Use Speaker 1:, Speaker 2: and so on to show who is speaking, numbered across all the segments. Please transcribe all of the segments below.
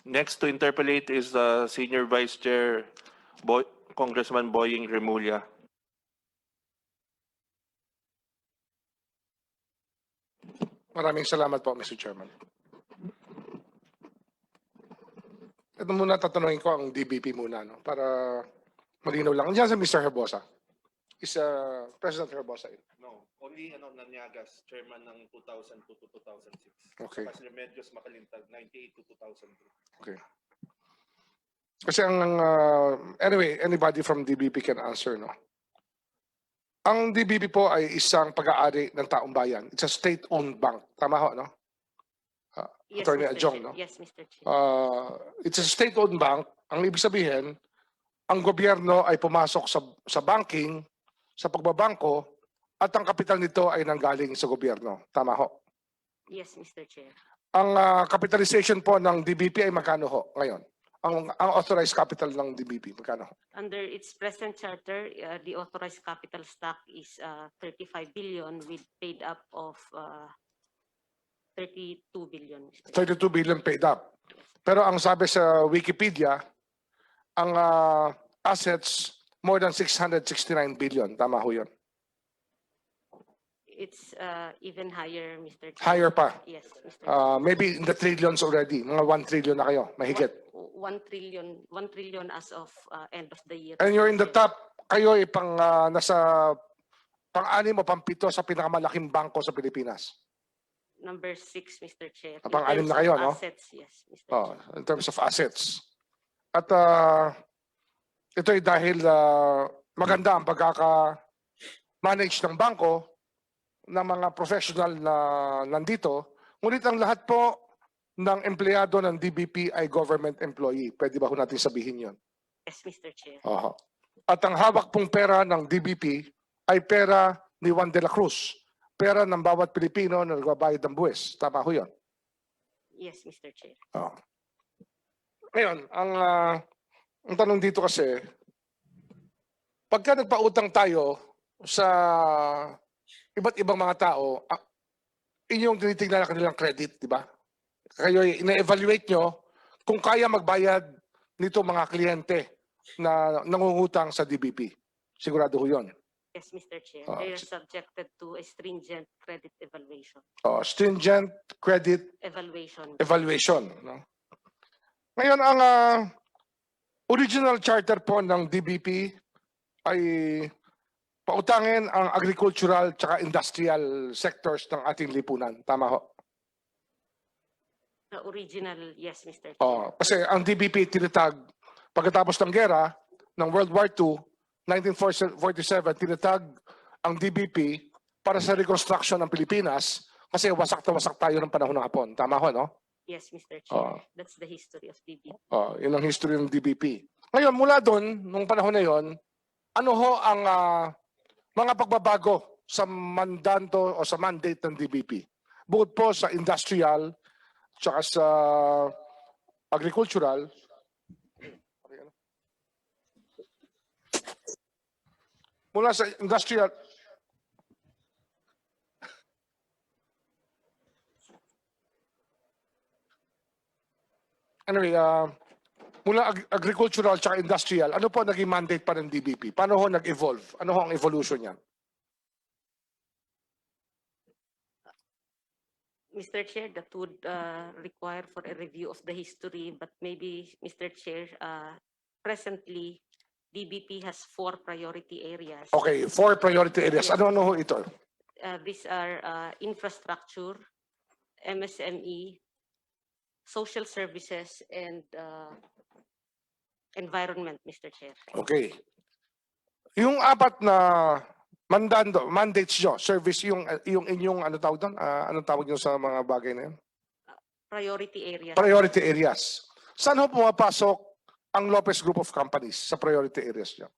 Speaker 1: Next to interpolate is Senior Vice Chair Congressman Boying Remulla.
Speaker 2: Maraming salamat po, Mr. Chairman. Ito muna tatanungin ko ang DBP muna, no? Para malinaw lang. Diyan sa Mr. Herbosa. Is President Herbosa in?
Speaker 1: No, only Naniagas, chairman ng 2002 to 2006.
Speaker 2: Okay.
Speaker 1: Kasi Remedios Makalintag, 98 to 2002.
Speaker 2: Okay. Kasi anyway, anybody from DBP can answer, no? Ang DBP po ay isang pag-aari ng taong bayan. It's a state-owned bank. Tama ho, no?
Speaker 3: Yes,
Speaker 2: Attorney
Speaker 3: Mr.
Speaker 2: Adjong,
Speaker 3: Chair.
Speaker 2: no?
Speaker 3: Yes, Mr. Chair.
Speaker 2: It's a state-owned bank. Ang ibig sabihin, ang gobyerno ay pumasok sa banking, sa pagbabangko, at ang kapital nito ay nanggaling sa gobyerno. Tama ho?
Speaker 3: Yes, Mr. Chair.
Speaker 2: Ang capitalization po ng DBP ay magkano ho ngayon? Ang authorized capital ng DBP, magkano ho?
Speaker 3: Under its present charter, the authorized capital stock is 35 billion with paid up of 32 billion. Mr. Chair.
Speaker 2: 32 billion paid up. Pero ang sabi sa Wikipedia, ang assets more than 669 billion. Tama ho yun?
Speaker 3: It's even higher, Mr. Chair.
Speaker 2: Higher pa.
Speaker 3: Yes, Mr. Chair.
Speaker 2: Maybe in the trillions already. Mga 1 trillion na kayo. Mahigit.
Speaker 3: 1 trillion as of end of the year.
Speaker 2: And you're in the
Speaker 3: Mr. Chair.
Speaker 2: top. Kayo ay nasa pang-anim o pang-pito sa pinakamalaking bangko sa Pilipinas.
Speaker 3: Number 6, Mr. Chair. In
Speaker 2: Pang-anim
Speaker 3: terms
Speaker 2: na kayo,
Speaker 3: of
Speaker 2: no?
Speaker 3: assets, yes, Mr.
Speaker 2: Oh,
Speaker 3: Chair.
Speaker 2: in terms of assets. At ito ay dahil maganda ang pagkaka-manage ng bangko ng mga professional na nandito. Ngunit ang lahat po ng empleyado ng DBP ay government employee. Pwede ba ho natin sabihin yun?
Speaker 3: Yes, Mr. Chair.
Speaker 2: At ang hawak pong pera ng DBP ay pera ni Juan de la Cruz. Pera ng bawat Pilipino na nagbabayad ng buwis. Tama ho yun?
Speaker 3: Yes, Mr. Chair.
Speaker 2: Ngayon, ang tanong dito kasi, pagka nagpautang tayo sa iba't ibang mga tao, inyong tinitingnan na kanilang credit, di ba? Kayo ina-evaluate nyo kung kaya magbayad nito mga kliyente na nangungutang sa DBP. Sigurado ho yun.
Speaker 3: Yes, Mr. Chair. They are subjected to a stringent credit evaluation.
Speaker 2: Stringent credit evaluation. No? Ngayon, ang original charter po ng DBP ay pautangin ang agricultural at industrial sectors ng ating lipunan. Tama ho?
Speaker 3: The original, yes, Mr. Chair.
Speaker 2: Kasi ang DBP tinatag pagkatapos ng gera ng World War II, 1947, tinatag ang DBP para sa reconstruction ng Pilipinas kasi wasak na wasak tayo ng panahon ng Hapon. Tama ho, no?
Speaker 3: Yes, Mr. Chair. That's the history of DBP.
Speaker 2: Yun ang history ng DBP. Ngayon, mula doon, nung panahon na yon, ano ho ang mga pagbabago sa mandato o sa mandate ng DBP? Bukod po sa industrial, tsaka sa agricultural, mula sa industrial, anyway, mula agricultural at industrial, ano po naging mandate pa ng DBP? Paano ho nag-evolve? Ano ho ang evolution niyan?
Speaker 3: Mr. Chair, that would require for a review of the history, but maybe, Mr. Chair, presently, DBP has 4 priority areas.
Speaker 2: Okay, 4 priority areas.
Speaker 3: Yes.
Speaker 2: Ano ho ito?
Speaker 3: These are infrastructure, MSME, social services, and environment, Mr. Chair.
Speaker 2: Okay. Yung 4 na mandates nyo, service, yung inyong, ano tawag doon? Anong tawag nyo sa mga bagay na yun?
Speaker 3: Priority areas.
Speaker 2: Priority areas. Saan ho pumapasok ang Lopez Group of Companies sa priority areas nyo?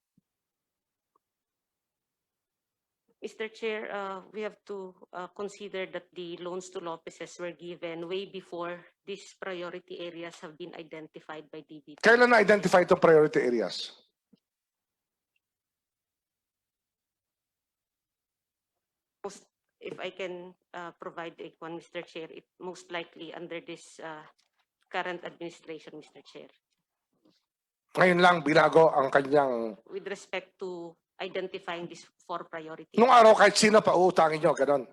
Speaker 3: Mr. Chair, we have to consider that the loans to Lopez's were given way before these priority areas have been identified by DBP.
Speaker 2: Kailan na-identify itong priority areas?
Speaker 3: If I can provide one, Mr. Chair, it most likely under this current administration, Mr. Chair,
Speaker 2: Ngayon lang binago ang kanyang...
Speaker 3: with respect to identifying these 4 priority.
Speaker 2: Nung araw kahit sino pa uutangin nyo, ganon.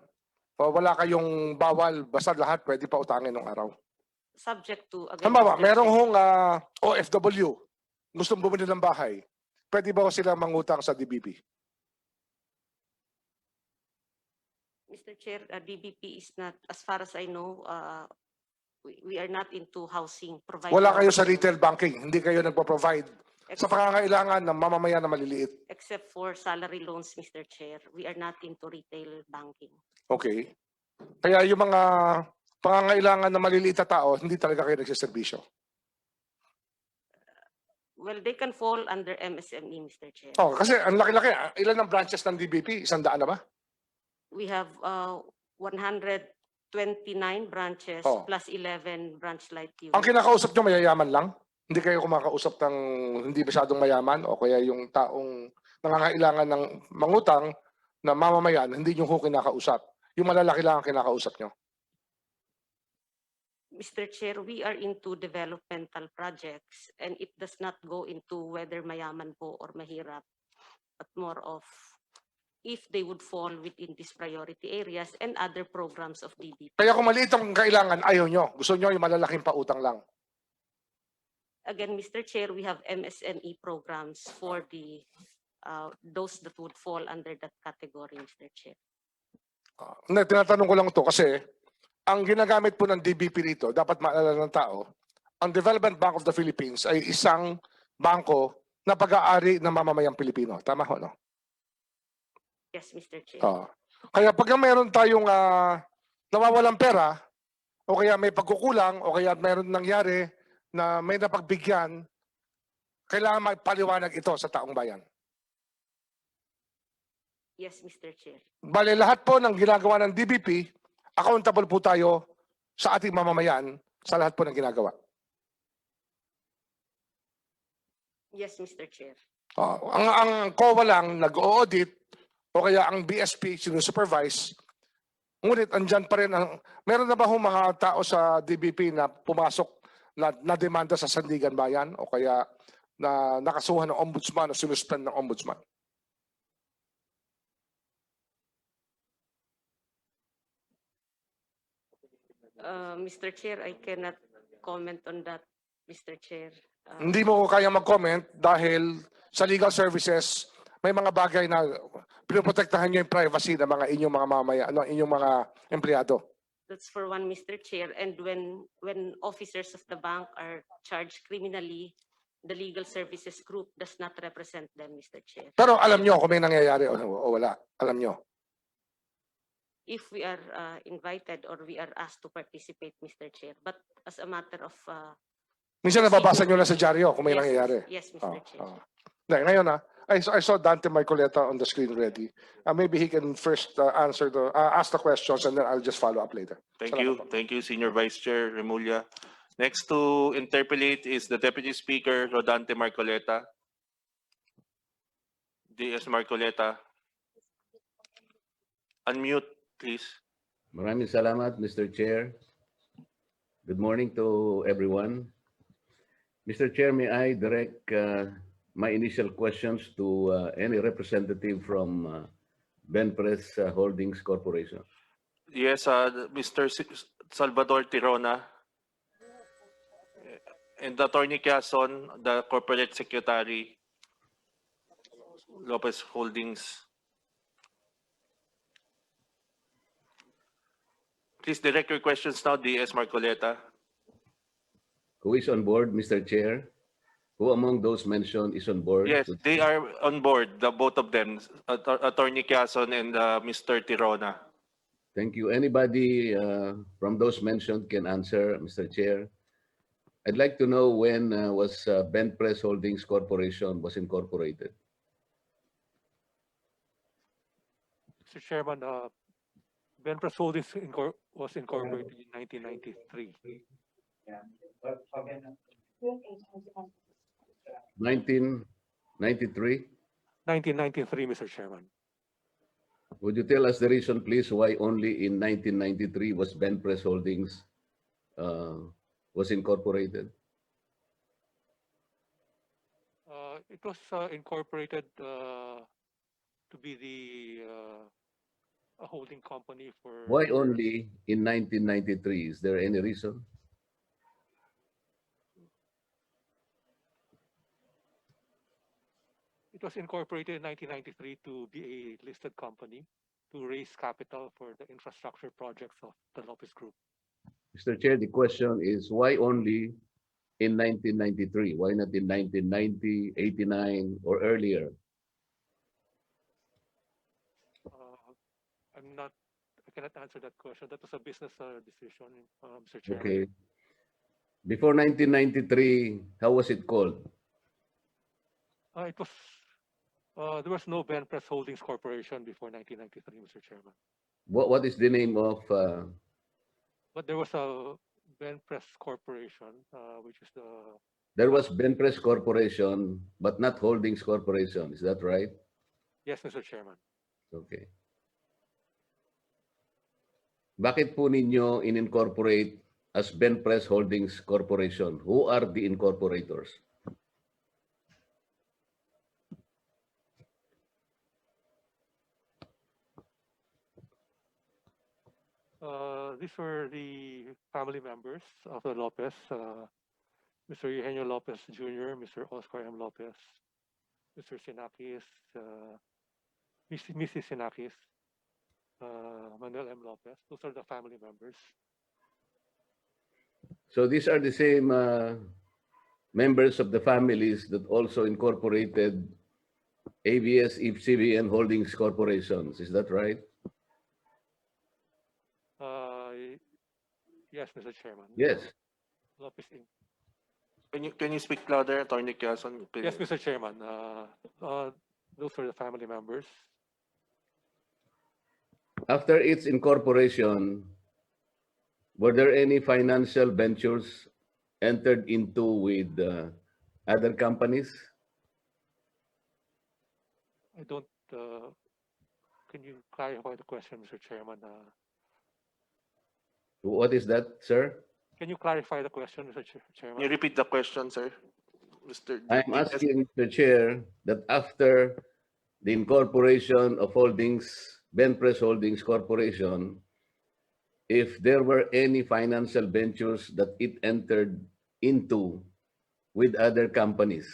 Speaker 2: O wala kayong bawal, basta lahat pwede pa utangin nung araw.
Speaker 3: Subject to, again,
Speaker 2: Halimbawa,
Speaker 3: Mr.
Speaker 2: merong
Speaker 3: Chair,
Speaker 2: hong OFW, gustong bumili ng bahay, pwede ba sila mangutang sa DBP?
Speaker 3: Mr. Chair, DBP is not, as far as I know, we are not into housing providing.
Speaker 2: Wala kayo sa
Speaker 3: housing,
Speaker 2: retail banking, hindi kayo nagpo-provide sa pangangailangan ng mamamayan na maliliit.
Speaker 3: except for salary loans, Mr. Chair. We are not into retail banking.
Speaker 2: Okay. Kaya yung mga pangangailangan ng maliliit na tao, hindi talaga kayo nagsiservisyo.
Speaker 3: Well, they can fall under MSME, Mr. Chair.
Speaker 2: Oh, kasi ang laki-laki. Ilan ang branches ng DBP? 100 na ba?
Speaker 3: We have 129 branches
Speaker 2: Oh.
Speaker 3: plus 11 branch light units.
Speaker 2: Ang kinakausap nyo mayayaman lang? Hindi kayo kumakausap ng hindi masyadong mayaman o kaya yung taong nangangailangan ng mangutang na mamamayan, hindi nyo ho kinakausap. Yung malalaki lang ang kinakausap nyo.
Speaker 3: Mr. Chair, we are into developmental projects and it does not go into whether mayaman po or mahirap, but more of if they would fall within these priority areas and other programs of DBP.
Speaker 2: Kaya kung maliit ang kailangan, ayaw nyo. Gusto nyo yung malalaking pautang lang.
Speaker 3: Again, Mr. Chair, we have MSME programs for the those that would fall under that category, Mr. Chair.
Speaker 2: Tinatanong ko lang to kasi ang ginagamit po ng DBP rito, dapat maalala ng tao, ang Development Bank of the Philippines ay isang bangko na pag-aari ng mamamayang Pilipino. Tama ho, no?
Speaker 3: Yes, Mr. Chair.
Speaker 2: Kaya pag meron tayong nawawalang pera, o kaya may pagkukulang, o kaya meron nangyari na may napagbigyan, kailangan magpaliwanag ito sa taong bayan.
Speaker 3: Yes, Mr. Chair.
Speaker 2: Bale, lahat po ng ginagawa ng DBP, accountable po tayo sa ating mamamayan sa lahat po ng ginagawa.
Speaker 3: Yes, Mr. Chair.
Speaker 2: Ang COA lang nag-audit o kaya ang BSP sinusupervise, ngunit andyan pa rin meron na ba hong mga tao sa DBP na pumasok na demanda sa Sandigan Bayan o kaya na nakasuhan ng ombudsman o sinuspend ng ombudsman?
Speaker 3: Mr. Chair, I cannot comment on that, Mr. Chair.
Speaker 2: Hindi mo kaya mag-comment dahil sa legal services may mga bagay na pinoprotektahan nyo yung privacy ng mga inyong mga mamaya, inyong mga empleyado.
Speaker 3: That's for one, Mr. Chair. And when officers of the bank are charged criminally, the legal services group does not represent them, Mr. Chair.
Speaker 2: Pero alam nyo kung may nangyayari o wala. Alam nyo.
Speaker 3: If we are invited or we are asked to participate, Mr. Chair. But as a matter of...
Speaker 2: Minsan nababasa nyo lang sa dyaryo kung may
Speaker 3: yes,
Speaker 2: nangyayari.
Speaker 3: Yes, Mr. Chair.
Speaker 2: Ngayon I saw Dante Marcoleta on the screen already. Maybe he can first ask the questions and then I'll just follow up later.
Speaker 1: Thank
Speaker 2: Salamat
Speaker 1: you.
Speaker 2: po.
Speaker 1: Thank you, Senior Vice Chair Remulla. Next to interpolate is the Deputy Speaker, Rodante Marcoleta. DS Marcoleta. Unmute, please.
Speaker 4: Maraming salamat, Mr. Chair. Good morning to everyone. Mr. Chair, may I direct my initial questions to any representative from BenPress Holdings Corporation?
Speaker 1: Yes, Mr. Salvador Tirona and Attorney Quezon, the Corporate Secretary, Lopez Holdings. Please direct your questions now, DS Marcoleta.
Speaker 4: Who is on board, Mr. Chair? Who among those mentioned is on board?
Speaker 1: Yes, they are on board, the both of them, Attorney Quezon and Mr. Tirona.
Speaker 4: Thank you. Anybody from those mentioned can answer, Mr. Chair. I'd like to know when was BenPress Holdings Corporation was incorporated.
Speaker 5: Mr. Chairman, BenPress Holdings was incorporated in 1993.
Speaker 4: 1993?
Speaker 5: 1993, Mr. Chairman.
Speaker 4: Would you tell us the reason, please, why only in 1993 was BenPress Holdings was incorporated?
Speaker 5: It was incorporated to be a holding company for.
Speaker 4: Why only in 1993? Is there any reason?
Speaker 5: It was incorporated in 1993 to be a listed company to raise capital for the infrastructure projects of the Lopez Group.
Speaker 4: Mr. Chair, the question is why only in 1993? Why not in 1990, 89, or earlier?
Speaker 5: I cannot answer that question. That was a business decision, Mr. Chairman.
Speaker 4: Okay. Before 1993, how was it called?
Speaker 5: It was there was no Ben Press Holdings Corporation before 1993, Mr. Chairman.
Speaker 4: What is the name of?
Speaker 5: But there was a Ben Press Corporation, which is the.
Speaker 4: There was Benpress Corporation, but not Holdings Corporation. Is that right?
Speaker 5: Yes, Mr. Chairman.
Speaker 4: Okay. Bakit po ninyo in-incorporate as Benpress Holdings Corporation? Who are the incorporators?
Speaker 5: These were the family members of the Lopez, Mr. Eugenio Lopez Jr., Mr. Oscar M. Lopez, Mr. Sinakis, Mrs. Sinakis, Manuel M. Lopez. Those are the family members.
Speaker 4: So these are the same members of the families that also incorporated ABS, EFCB, and Holdings Corporations. Is that right?
Speaker 5: Yes, Mr. Chairman.
Speaker 4: Yes.
Speaker 5: Lopez Inc.
Speaker 1: Can you speak louder, Attorney Quezon?
Speaker 5: Yes, Mr. Chairman. Those are the family members.
Speaker 4: After its incorporation, were there any financial ventures entered into with other companies?
Speaker 5: I don't. Can you clarify the question, Mr. Chairman?
Speaker 4: What is that, sir?
Speaker 5: Can you clarify the question, Mr.
Speaker 1: Can you
Speaker 5: Chairman?
Speaker 1: repeat the question, sir? Mr.
Speaker 4: I'm asking the chair that after the incorporation of Holdings, Benpress Holdings Corporation, if there were any financial ventures that it entered into with other companies.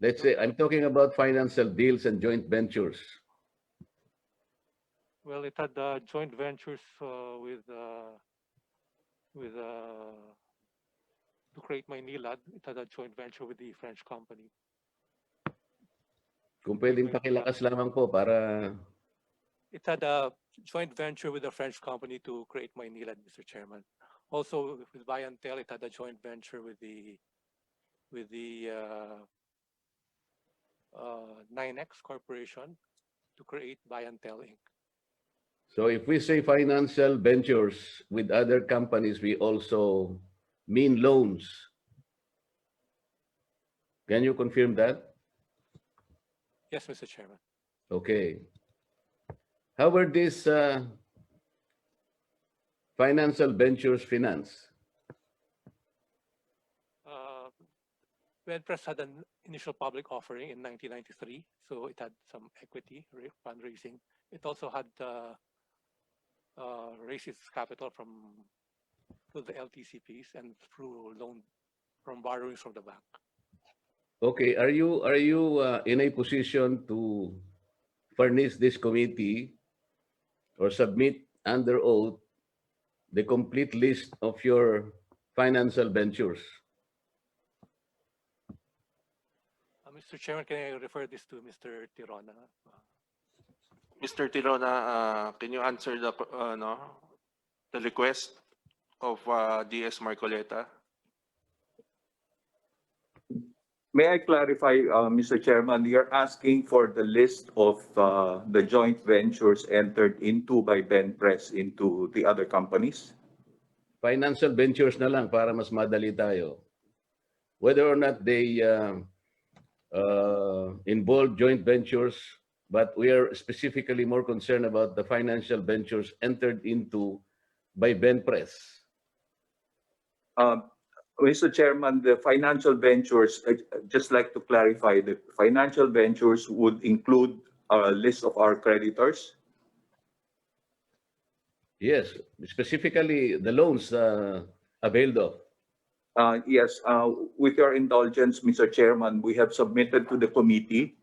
Speaker 4: Let's say, I'm talking about financial deals and joint ventures.
Speaker 5: Well, it had joint ventures with to create Maynilad. It had a joint venture with the French company.
Speaker 4: Kung pwedeng pakilakas lamang po para
Speaker 5: It had a joint venture with a French company to create Maynilad, Mr. Chairman. Also with Bayantel, it had a joint venture with the 9X Corporation to create Bayantel Inc.
Speaker 4: So if we say financial ventures with other companies, we also mean loans. Can you confirm that?
Speaker 5: Yes, Mr. Chairman.
Speaker 4: Okay. How were these financial ventures financed?
Speaker 5: Benpress had an initial public offering in 1993, so it had some equity fundraising. It also had raised its capital through the LTCPs and through loan from borrowings from the bank.
Speaker 4: Okay, are you in a position to furnish this committee or submit under oath the complete list of your financial ventures?
Speaker 5: Mr. Chairman, can I refer this to Mr. Tirona?
Speaker 1: Mr. Tirona, can you answer the request of DS Marcoleta?
Speaker 6: May I clarify, Mr. Chairman, you're asking for the list of the joint ventures entered into by Benpress into the other companies?
Speaker 4: Financial ventures na lang para mas madali tayo. Whether or not they involve joint ventures, but we are specifically more concerned about the financial ventures entered into by Benpress.
Speaker 6: Mr. Chairman, the financial ventures, just like to clarify, the financial ventures would include a list of our creditors.
Speaker 4: Yes, specifically the loans availed of.
Speaker 6: Yes, with your indulgence, Mr. Chairman, we have submitted to the committee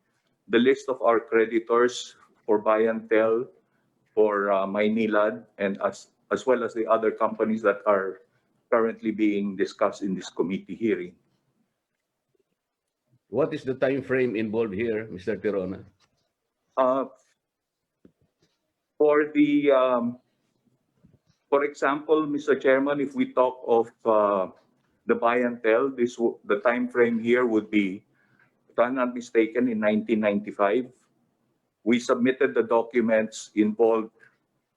Speaker 6: the list of our creditors for buy and tell, for Maynilad, and as well as the other companies that are currently being discussed in this committee hearing.
Speaker 4: What is the time frame involved here, Mr. Tirona?
Speaker 6: Uh, For the, for example, Mr. Chairman, if we talk of the buy and tell, the time frame here would be, if I'm not mistaken, in 1995. We submitted the documents involved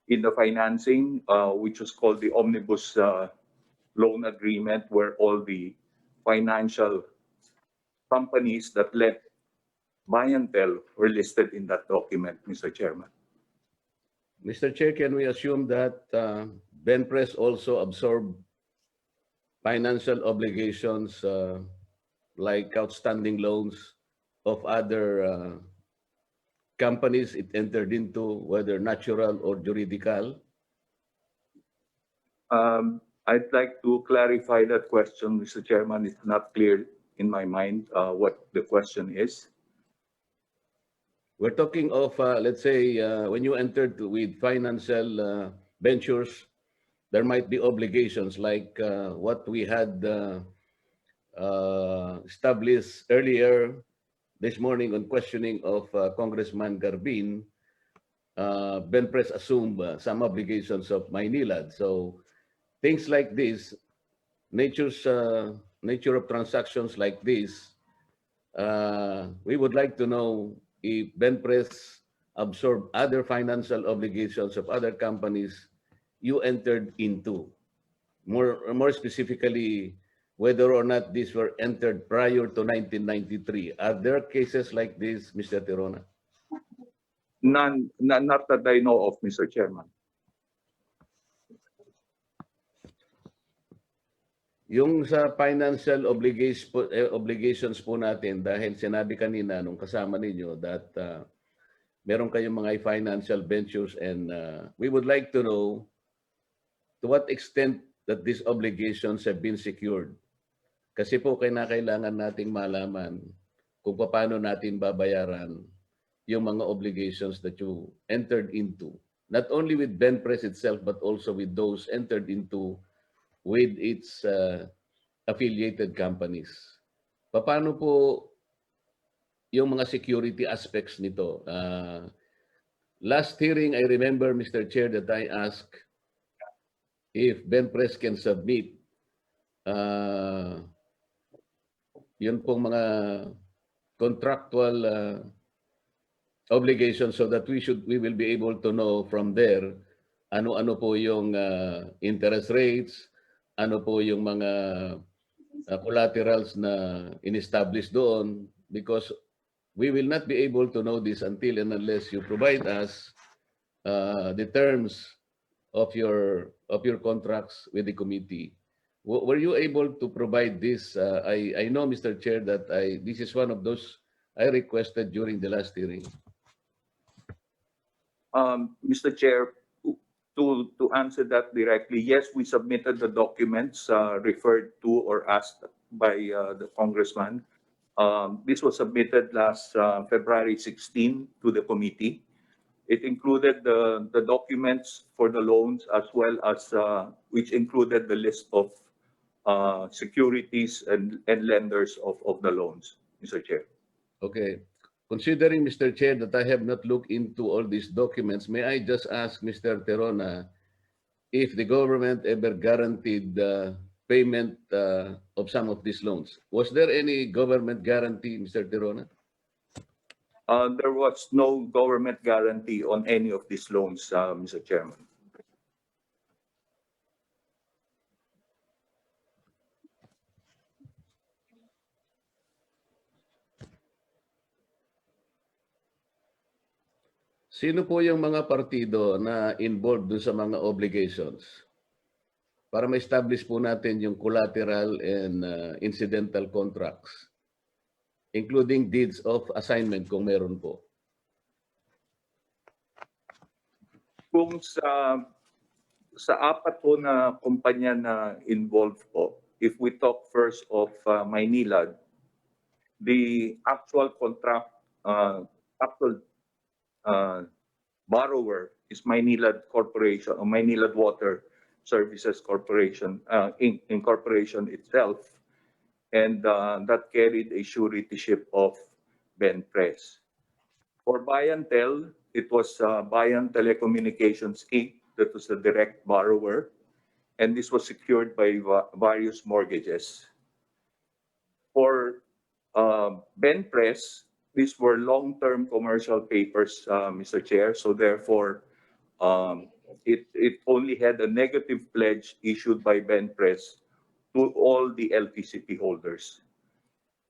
Speaker 6: in the financing, which was called the Omnibus Loan Agreement, where all the financial companies that led buy and tell were listed in that document, Mr. Chairman.
Speaker 4: Mr. Chair, can we assume that BenPres also absorbed financial obligations like outstanding loans of other companies it entered into, whether natural or juridical?
Speaker 6: I'd like to clarify that question, Mr. Chairman. It's not clear in my mind what the question is.
Speaker 4: We're talking of, let's say, when you entered with financial ventures, there might be obligations like what we had established earlier this morning on questioning of Congressman Garbin. BenPres assumed some obligations of Maynilad. So things like this, nature of transactions like this, we would like to know if BenPres absorbed other financial obligations of other companies you entered into. More specifically, whether or not these were entered prior to 1993. Are there cases like this, Mr. Tirona?
Speaker 6: None, not that I know of, Mr. Chairman.
Speaker 4: Yung sa financial obligations po natin, dahil sinabi kanina nung kasama ninyo that meron kayong mga financial ventures and we would like to know to what extent that these obligations have been secured. Kasi po kailangan nating malaman kung paano natin babayaran yung mga obligations that you entered into. Not only with BenPres itself, but also with those entered into with its affiliated companies. Paano po yung mga security aspects nito? Last hearing, I remember, Mr. Chair, that I asked if BenPres can submit yun pong mga contractual obligations so that we will be able to know from there ano-ano po yung interest rates, ano po yung mga collaterals na in-establish doon, because we will not be able to know this until and unless you provide us the terms of your contracts with the committee. Were you able to provide this? I know, Mr. Chair, that this is one of those I requested during the last hearing.
Speaker 6: Mr. Chair, to answer that directly, yes, we submitted the documents referred to or asked by the congressman. This was submitted last February 16 to the committee. It included the documents for the loans as well as which included the list of securities and lenders of the loans, Mr. Chair.
Speaker 4: Okay. Considering, Mr. Chair, that I have not looked into all these documents, may I just ask Mr. Tirona if the government ever guaranteed payment of some of these loans? Was there any government guarantee, Mr. Tirona?
Speaker 6: There was no government guarantee on any of these loans, Mr. Chairman.
Speaker 4: Sino po yung mga partido na involved dun sa mga obligations? para ma-establish po natin yung collateral and incidental contracts, including deeds of assignment kung meron po.
Speaker 6: Kung sa apat po na kumpanya na involved po, if we talk first of Maynilad, the actual contract, actual borrower is Maynilad Corporation or Maynilad Water Services Corporation, Incorporation itself, and that carried a suretyship of BenPres. For Bayantel, it was Bayan Telecommunications Inc. that was the direct borrower, and this was secured by various mortgages. For BenPres, these were long-term commercial papers, Mr. Chair, so therefore, it only had a negative pledge issued by BenPres to all the LTCP holders.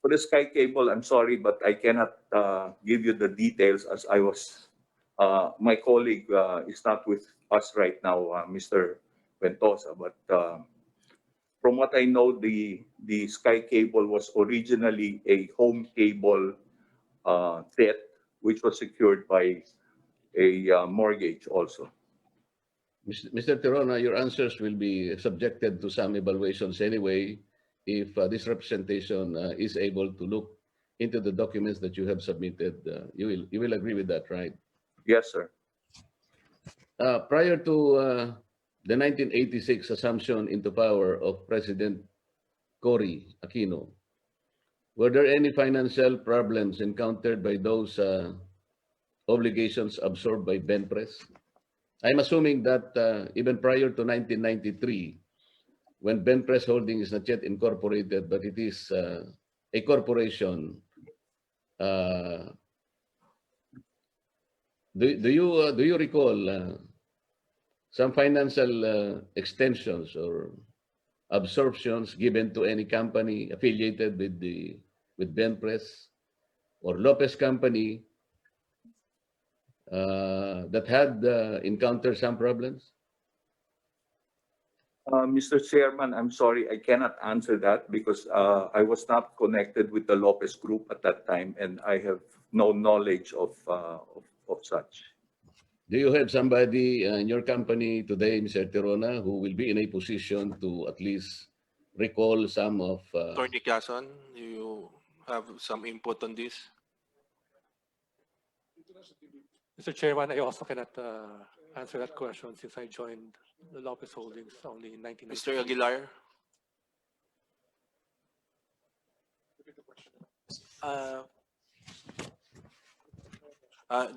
Speaker 6: For the Sky Cable, I'm sorry, but I cannot give you the details as I was, my colleague is not with us right now, Mr. Ventosa, but from what I know, the Sky Cable was originally a home cable debt, which was secured by a mortgage also.
Speaker 4: Mr. Tirona, your answers will be subjected to some evaluations anyway if this representation is able to look into the documents that you have submitted. You will agree with that, right?
Speaker 6: Yes, sir.
Speaker 4: Prior to the 1986 assumption into power of President Cory Aquino, were there any financial problems encountered by those obligations absorbed by BenPres? I'm assuming that even prior to 1993, when BenPres Holding is not yet incorporated, but it is a corporation, do you recall some financial extensions or absorptions given to any company affiliated with BenPres or Lopez Company that had encountered some problems?
Speaker 6: Mr. Chairman, I'm sorry, I cannot answer that because I was not connected with the Lopez Group at that time, and I have no knowledge of such.
Speaker 4: Do you have somebody in your company today, Mr. Tirona, who will be in a position to at least recall some of...
Speaker 1: Attorney Quezon, do you have some input on this?
Speaker 5: Mr. Chairman, I also cannot answer that question since I joined the Lopez Holdings only in 1993.
Speaker 1: Mr. Aguilar?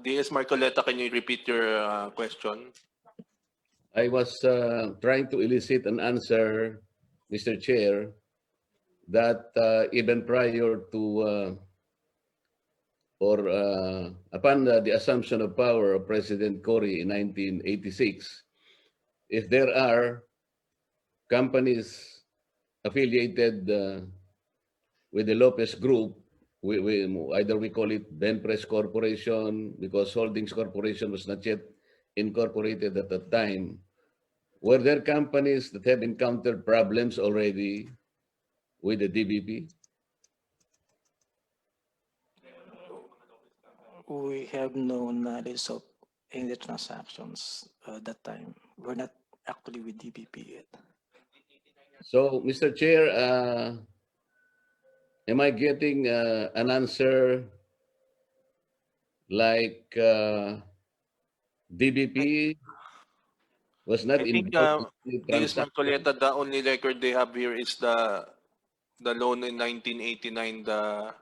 Speaker 1: DS Marcoleta, can you repeat your question?
Speaker 4: I was trying to elicit an answer, Mr. Chair, that even prior to or upon the assumption of power of President Cory in 1986, if there are companies affiliated with the Lopez Group, either we call it BenPres Corporation, because Holdings Corporation was not yet incorporated at that time, were there companies that have encountered problems already with the DBP?
Speaker 7: We have no knowledge of any transactions that time. We're not actually with DBP yet.
Speaker 4: So, Mr. Chair, am I getting an answer like DBP was not
Speaker 1: I think
Speaker 4: involved in the
Speaker 1: DS
Speaker 4: transaction?
Speaker 1: Marcoleta, the only record they have here is the loan in 1989, the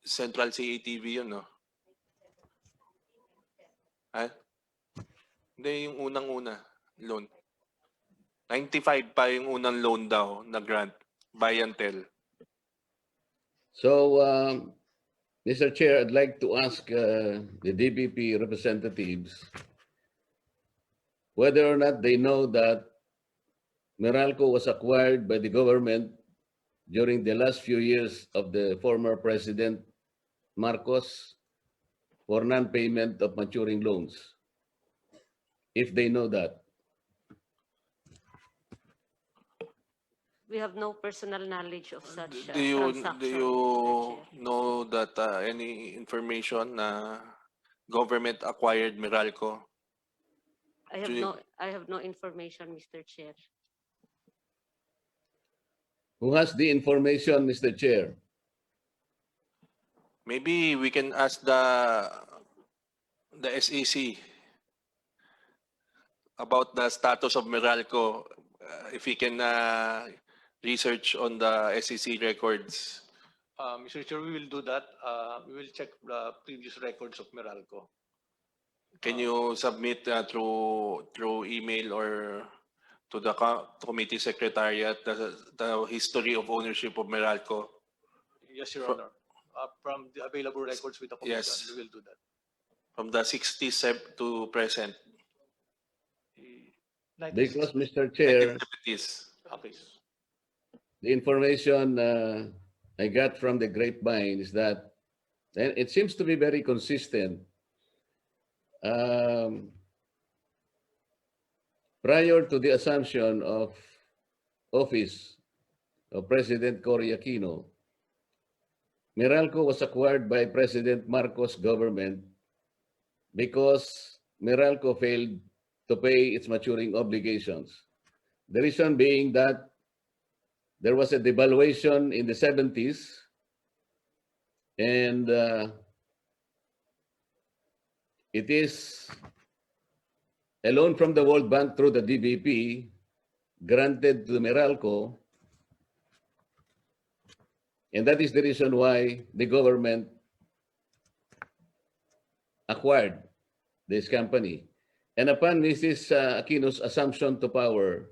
Speaker 1: Central CATV yun, no? Hindi, yung unang-una, loan. 95 pa yung unang loan daw na grant, Bayantel.
Speaker 4: So, Mr. Chair, I'd like to ask the DBP representatives whether or not they know that Meralco was acquired by the government during the last few years of the former President Marcos for non-payment of maturing loans, if they know that.
Speaker 3: We have no personal knowledge of such
Speaker 1: Do you
Speaker 3: transaction,
Speaker 1: do
Speaker 3: Mr.
Speaker 1: you
Speaker 3: Chair.
Speaker 1: know that any information na government acquired Meralco? Do you-
Speaker 3: I have no information, Mr. Chair.
Speaker 4: Who has the information, Mr. Chair?
Speaker 1: Maybe we can ask the SEC about the status of Meralco, if we can research on the SEC records.
Speaker 8: Mr. Chair, we will do that. We will check the previous records of Meralco.
Speaker 1: Can you submit through email or to the committee secretariat the history of ownership of Meralco?
Speaker 8: Yes, Your
Speaker 1: Fro-
Speaker 8: Honor. From the available records with the commission,
Speaker 1: Yes.
Speaker 8: we will do that.
Speaker 1: From the 60s to present,
Speaker 8: The 96
Speaker 4: Because, Mr. Chair,
Speaker 1: 1970s.
Speaker 8: Okay.
Speaker 4: the information I got from the grapevine is that, and it seems to be very consistent. Prior to the assumption of office of President Cory Aquino, Meralco was acquired by President Marcos' government because Meralco failed to pay its maturing obligations. The reason being that there was a devaluation in the 70s, and it is a loan from the World Bank through the DBP granted to Meralco, and that is the reason why the government acquired this company. And upon Mrs. Aquino's assumption to power,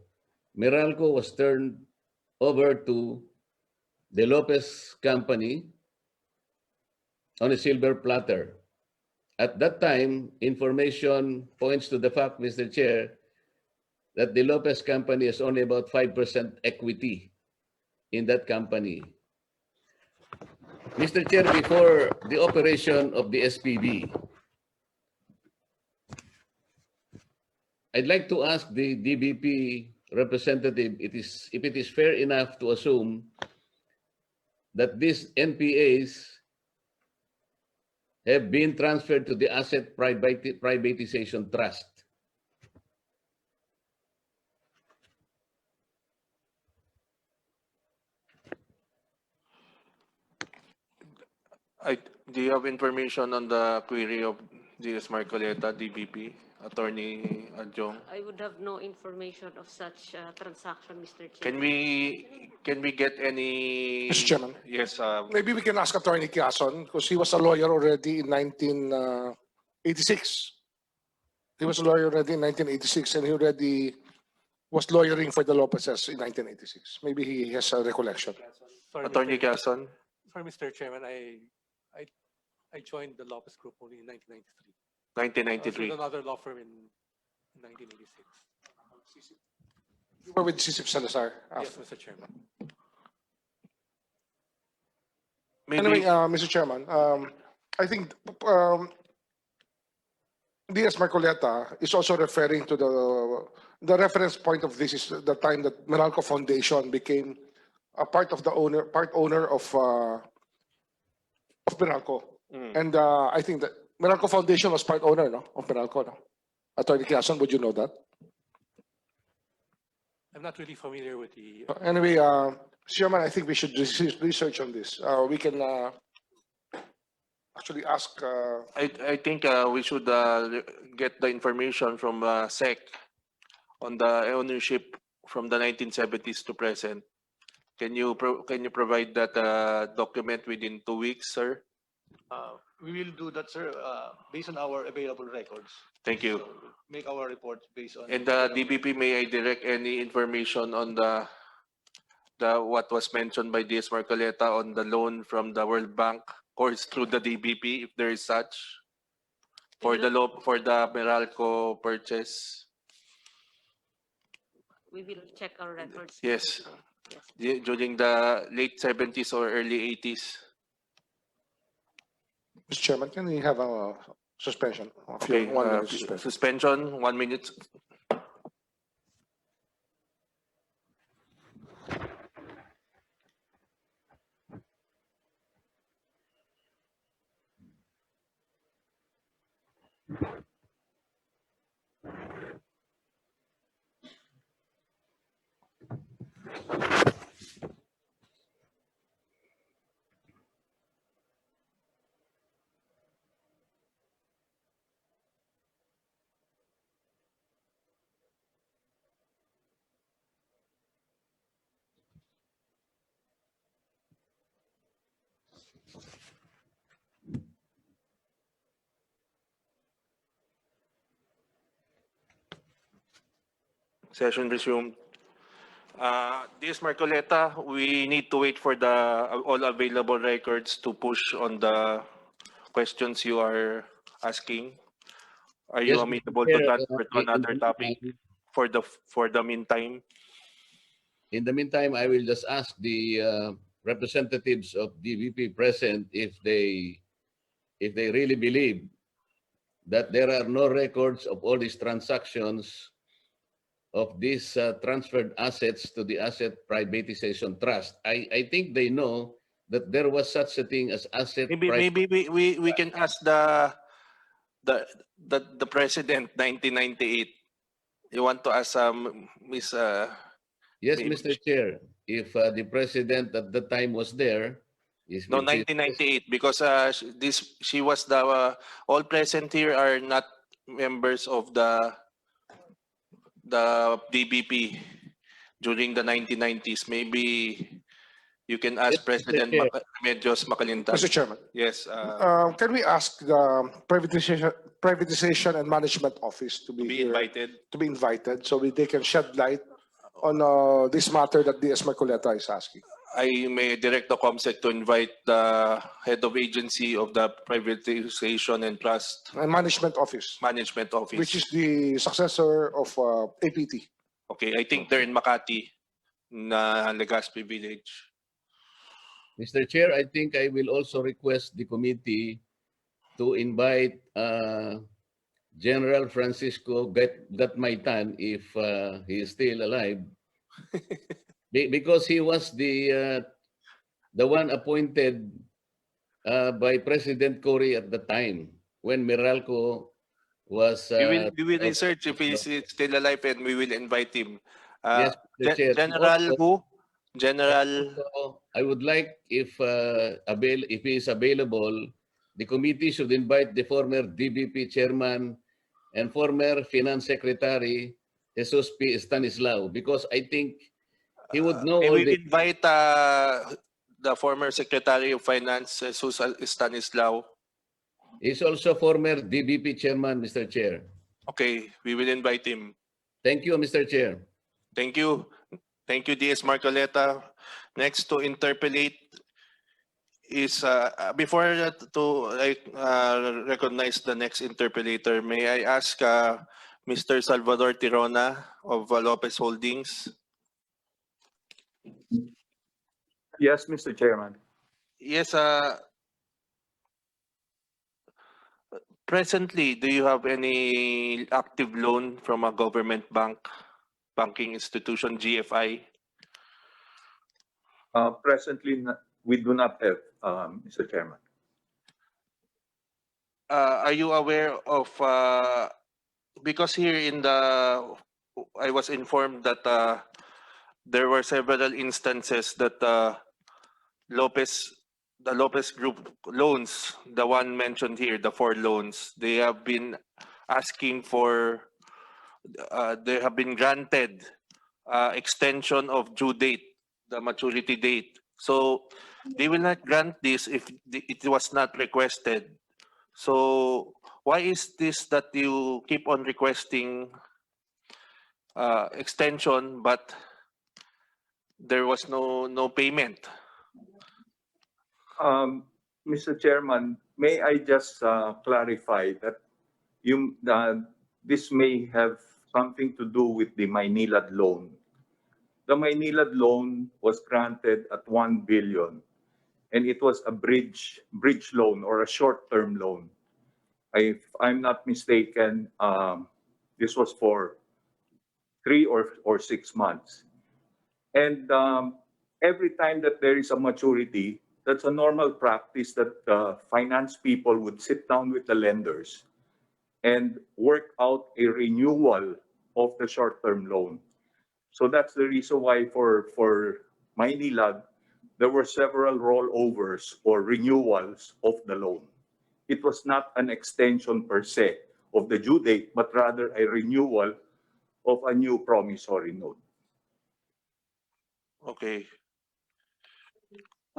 Speaker 4: Meralco was turned over to the Lopez company on a silver platter. At that time, information points to the fact, Mr. Chair, that the Lopez company has only about 5% equity in that company. Mr. Chair, before the operation of the SPV, I'd like to ask the DBP representative if it is fair enough to assume that these NPAs have been transferred to the Asset Privatization Trust.
Speaker 1: Do you have information on the query of GS Marcoleta, DBP, Attorney Adjong?
Speaker 3: I would have no information of such transaction, Mr. Chair.
Speaker 1: Can we get any?
Speaker 2: Mr. Chairman.
Speaker 1: Yes.
Speaker 2: Maybe we can ask Attorney Quezon because he was a lawyer already in 1986. He was a lawyer already in 1986 and he already was lawyering for the Lopez's in 1986. Maybe he has a recollection.
Speaker 5: Sorry,
Speaker 1: Attorney
Speaker 5: Mr.
Speaker 1: Quezon,
Speaker 5: Sorry, Mr. Chairman, I joined the Lopez Group only in 1993. I was
Speaker 1: 1993.
Speaker 5: with another law firm in 1986.
Speaker 2: You were with Sisip Salazar
Speaker 5: Yes,
Speaker 2: after.
Speaker 5: Mr. Chairman.
Speaker 2: Anyway,
Speaker 1: Maybe
Speaker 2: Mr. Chairman, I think DS Marcoleta is also referring to the reference point of this is the time that Meralco Foundation became a part owner of Meralco. And I think that Meralco Foundation was part owner, no, of Meralco, no? Attorney Quezon, would you know that?
Speaker 5: I'm not really familiar with the.
Speaker 2: Anyway, Chairman, I think we should research on this. We can actually ask.
Speaker 1: I think we should get the information from SEC on the ownership from the 1970s to present. Can you provide that document within 2 weeks, sir?
Speaker 8: We will do that, sir, based on our available records.
Speaker 1: Thank you.
Speaker 8: So, make our reports based on.
Speaker 1: And the DBP, may I direct any information on the what was mentioned by DS Marcoleta on the loan from the World Bank, course through the DBP, if there is such, for the Meralco purchase?
Speaker 3: We will check our records.
Speaker 1: Yes.
Speaker 3: Yes.
Speaker 1: During the late 70s or early 80s.
Speaker 2: Mr. Chairman, can we have a suspension?
Speaker 1: Okay,
Speaker 2: 1 minute suspension.
Speaker 1: suspension, 1 minute. Session resumed. DS Marcoleta, we need to wait for the all available records to push on the questions you are asking. Are you
Speaker 4: Yes, Mr.
Speaker 1: amenable to
Speaker 4: Chair,
Speaker 1: transfer to another topic for the meantime?
Speaker 4: in the meantime, I will just ask the representatives of DBP present if they really believe that there are no records of all these transactions of these transferred assets to the asset privatization trust. I think they know that there was such a thing as asset
Speaker 1: Maybe we can ask the the president 1998. You want to ask Miss
Speaker 4: Yes,
Speaker 1: maybe-
Speaker 4: Mr. Chair, if the president at the time was there,
Speaker 1: no,
Speaker 4: if he's
Speaker 1: 1998, because she was the all present here are not members of the DBP during the 1990s. Maybe you can ask
Speaker 4: Yes, Mr.
Speaker 1: President
Speaker 4: Chair.
Speaker 1: Remedios Macalintan.
Speaker 2: Mr. Chairman,
Speaker 1: Yes,
Speaker 2: can we ask the privatization and management office to be,
Speaker 1: be
Speaker 2: here,
Speaker 1: invited.
Speaker 2: to be invited, so they can shed light on this matter that DS Marcoleta is asking?
Speaker 1: I may direct the COMSEC to invite the head of agency of the privatization and trust
Speaker 2: And management office,
Speaker 1: management office.
Speaker 2: which is the successor of APT.
Speaker 1: Okay, I think they're in Makati, na Legazpi Village.
Speaker 4: Mr. Chair, I think I will also request the committee to invite General Francisco Gatmaitan, if he is still alive, because he was the one appointed by President Cory at the time when Meralco was.
Speaker 1: We will research if he's still alive and we will invite him.
Speaker 4: Yes, Mr. Chair.
Speaker 1: General
Speaker 4: Also-
Speaker 1: who? General.
Speaker 4: So I would like, if he is available, the committee should invite the former DBP chairman and former finance secretary Jesus P. Stanislao, because I think he would know
Speaker 1: May
Speaker 4: all
Speaker 1: we
Speaker 4: the.
Speaker 1: invite the former Secretary of Finance, Jesus Stanislao?
Speaker 4: He's also former DBP chairman, Mr. Chair.
Speaker 1: Okay, we will invite him.
Speaker 4: Thank you, Mr. Chair.
Speaker 1: Thank you. Thank you, DS Marcoleta. Next to interpolate is, before to recognize the next interpolator, may I ask Mr. Salvador Tirona of Lopez Holdings?
Speaker 6: Yes, Mr. Chairman.
Speaker 1: Yes, presently, do you have any active loan from a government banking institution, GFI?
Speaker 6: Presently, we do not have, Mr. Chairman.
Speaker 1: Are you aware of, because here I was informed that there were several instances that the Lopez Group loans, the one mentioned here, the 4 loans, they have been asking for, they have been granted extension of due date, the maturity date. So they will not grant this if it was not requested. So why is this that you keep on requesting extension, but there was no payment?
Speaker 6: Mr. Chairman, may I just clarify that this may have something to do with the Maynilad loan. The Maynilad loan was granted at 1 billion, and it was a bridge loan or a short-term loan. If I'm not mistaken, this was for 3 or 6 months. And every time that there is a maturity, that's a normal practice that finance people would sit down with the lenders and work out a renewal of the short-term loan. So that's the reason why for Maynilad, there were several rollovers or renewals of the loan. It was not an extension per se of the due date, but rather a renewal of a new promissory note.
Speaker 1: Okay.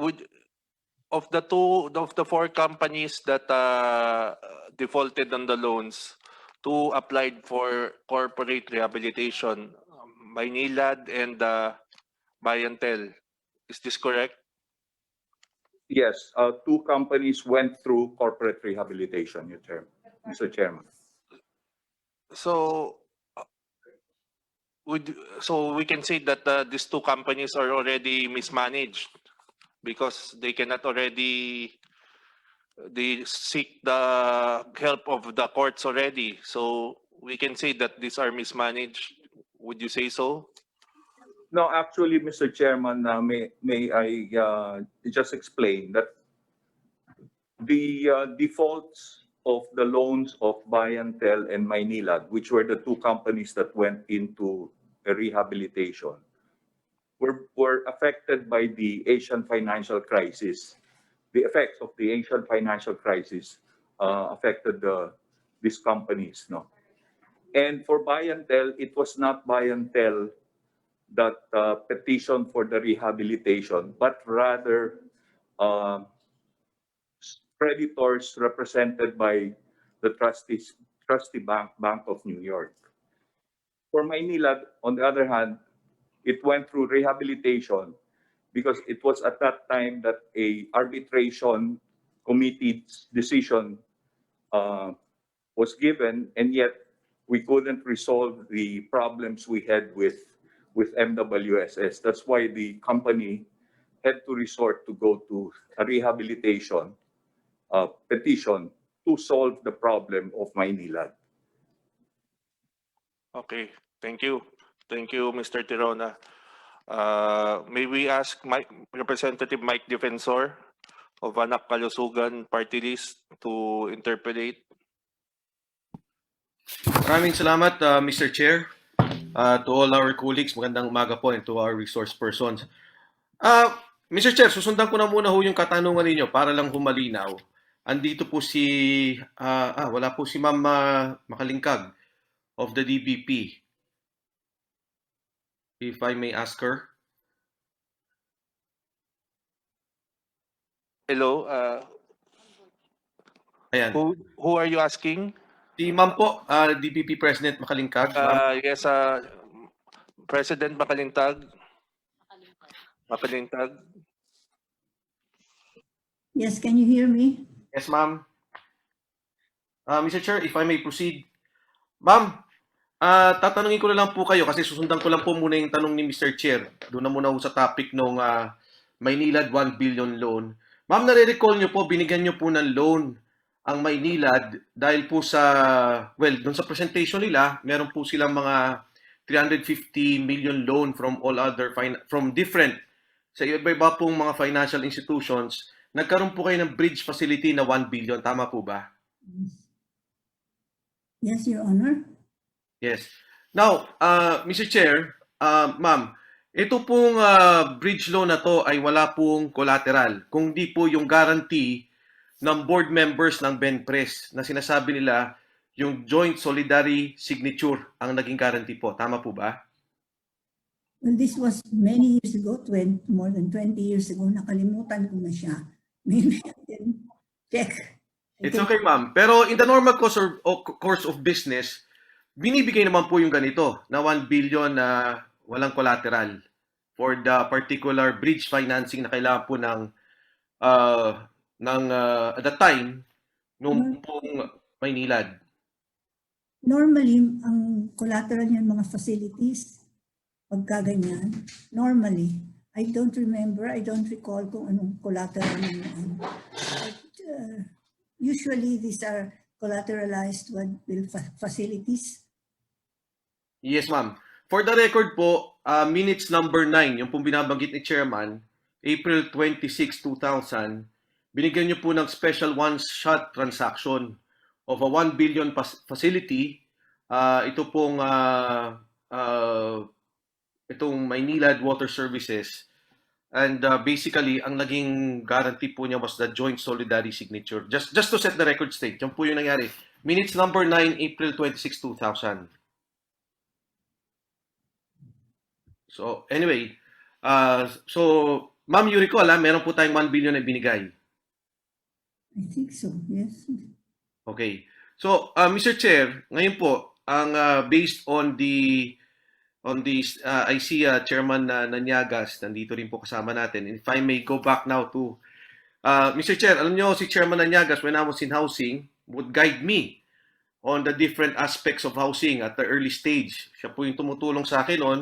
Speaker 1: Would of the four companies that defaulted on the loans, two applied for corporate rehabilitation, Maynilad and Bayantel. Is this correct?
Speaker 6: Yes, two companies went through corporate rehabilitation, Mr. Chairman.
Speaker 1: So so we can say that these two companies are already mismanaged because they cannot already they seek the help of the courts already. So we can say that these are mismanaged. Would you say so?
Speaker 6: No, actually, Mr. Chairman, may I just explain that the defaults of the loans of Bayantel and Maynilad, which were the two companies that went into a rehabilitation, were affected by the Asian financial crisis. The effects of the Asian financial crisis affected these companies, no? And for Bayantel, it was not Bayantel that petitioned for the rehabilitation, but rather creditors represented by the trustee bank, Bank of New York. For Maynilad, on the other hand, it went through rehabilitation because it was at that time that a arbitration committee's decision was given, and yet we couldn't resolve the problems we had with MWSS. That's why the company had to resort to go to a rehabilitation petition to solve the problem of Maynilad.
Speaker 1: Okay, thank you. Thank you, Mr. Tirona. May we ask Representative Mike Defensor of Anak Kalusugan Party List to interpolate?
Speaker 9: Maraming salamat, Mr. Chair. To all our colleagues, magandang umaga po, and to our resource persons. Mr. Chair, susundan ko na muna ho yung katanungan ninyo para lang humalinaw. Andito po wala po si Ma'am Makalingkag of the DBP. If I may ask her.
Speaker 1: Hello,
Speaker 9: Ayan.
Speaker 1: who are you asking?
Speaker 9: Si Ma'am po, DBP President Makalingkag. Ma'am.
Speaker 1: Yes, President Makalintag. Makalintag.
Speaker 10: Yes, can you hear me?
Speaker 9: Yes, ma'am. Mr. Chair, if I may proceed. Ma'am, tatanungin ko na lang po kayo kasi susundan ko lang po muna yung tanong ni Mr. Chair. Doon na muna po sa topic ng Maynilad 1 billion loan. Ma'am, nare-recall nyo po, binigyan nyo po ng loan ang Maynilad dahil po doon sa presentation nila, meron po silang mga 350 million loan from different, sa iba-iba pong mga financial institutions. Nagkaroon po kayo ng bridge facility na 1 billion. Tama po ba?
Speaker 10: Yes, Your Honor.
Speaker 9: Yes. Now, Mr. Chair, ma'am, ito pong bridge loan na to ay wala pong collateral. Kung di po yung guarantee ng board members ng BENPRES na sinasabi nila yung joint solidary signature ang naging guarantee po. Tama po ba?
Speaker 10: Well, this was many years ago, more than 20 years ago. Nakalimutan ko na siya. Maybe I can check.
Speaker 9: It's okay, ma'am. Pero in the normal course of business, binibigay naman po yung ganito na 1 billion na walang collateral for the particular bridge financing na kailangan po at the time nung pong Maynilad.
Speaker 10: Normally, ang collateral niyan mga facilities, pagka ganyan, normally, I don't recall kung anong collateral niyan. But usually, these are collateralized facilities.
Speaker 9: Yes, ma'am. For the record po, minutes number 9, yung pong binabanggit ni Chairman, April 26, 2000, binigyan niyo po ng special one-shot transaction of a 1 billion facility. Ito pong itong Maynilad Water Services. And basically, ang naging guarantee po niya was the joint solidarity signature. Just to set the record straight, yan po yung nangyari. Minutes number 9, April 26, 2000. So anyway, so ma'am, you recall, meron po tayong 1 billion na binigay.
Speaker 10: I think so, yes.
Speaker 9: Okay. So, Mr. Chair, ngayon po, ang based on the I see Chairman Nanyagas, nandito rin po kasama natin. If I may go back now to Mr. Chair, alam nyo si Chairman Nanyagas when I was in housing would guide me on the different aspects of housing at the early stage. Siya po yung tumutulong sa akin noon.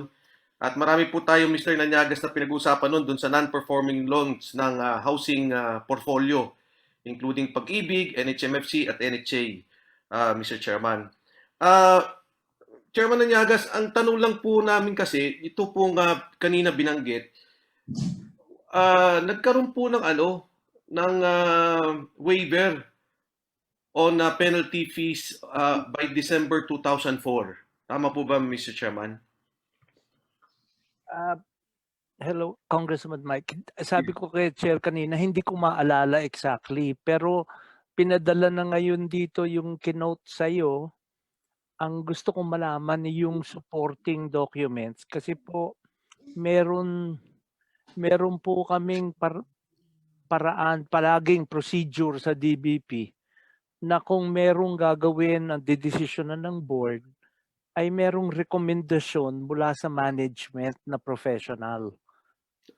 Speaker 9: At marami po tayo, Mr. Nanyagas, na pinag-uusapan noon dun sa non-performing loans ng housing portfolio, including Pag-ibig, NHMFC at NHA, Mr. Chairman. Chairman Nanyagas, ang tanong lang po namin kasi, ito pong kanina binanggit, nagkaroon po ng waiver on penalty fees by December 2004. Tama po ba, Mr. Chairman?
Speaker 11: Hello, Congressman Mike. Sabi ko kay Chair kanina, hindi ko maalala exactly, pero pinadala na ngayon dito yung kinote sa'yo. Ang gusto kong malaman yung supporting documents kasi po meron po kaming paraan, palaging procedure sa DBP na kung merong gagawin ang dedesisyonan ng board, ay merong rekomendasyon mula sa management na professional.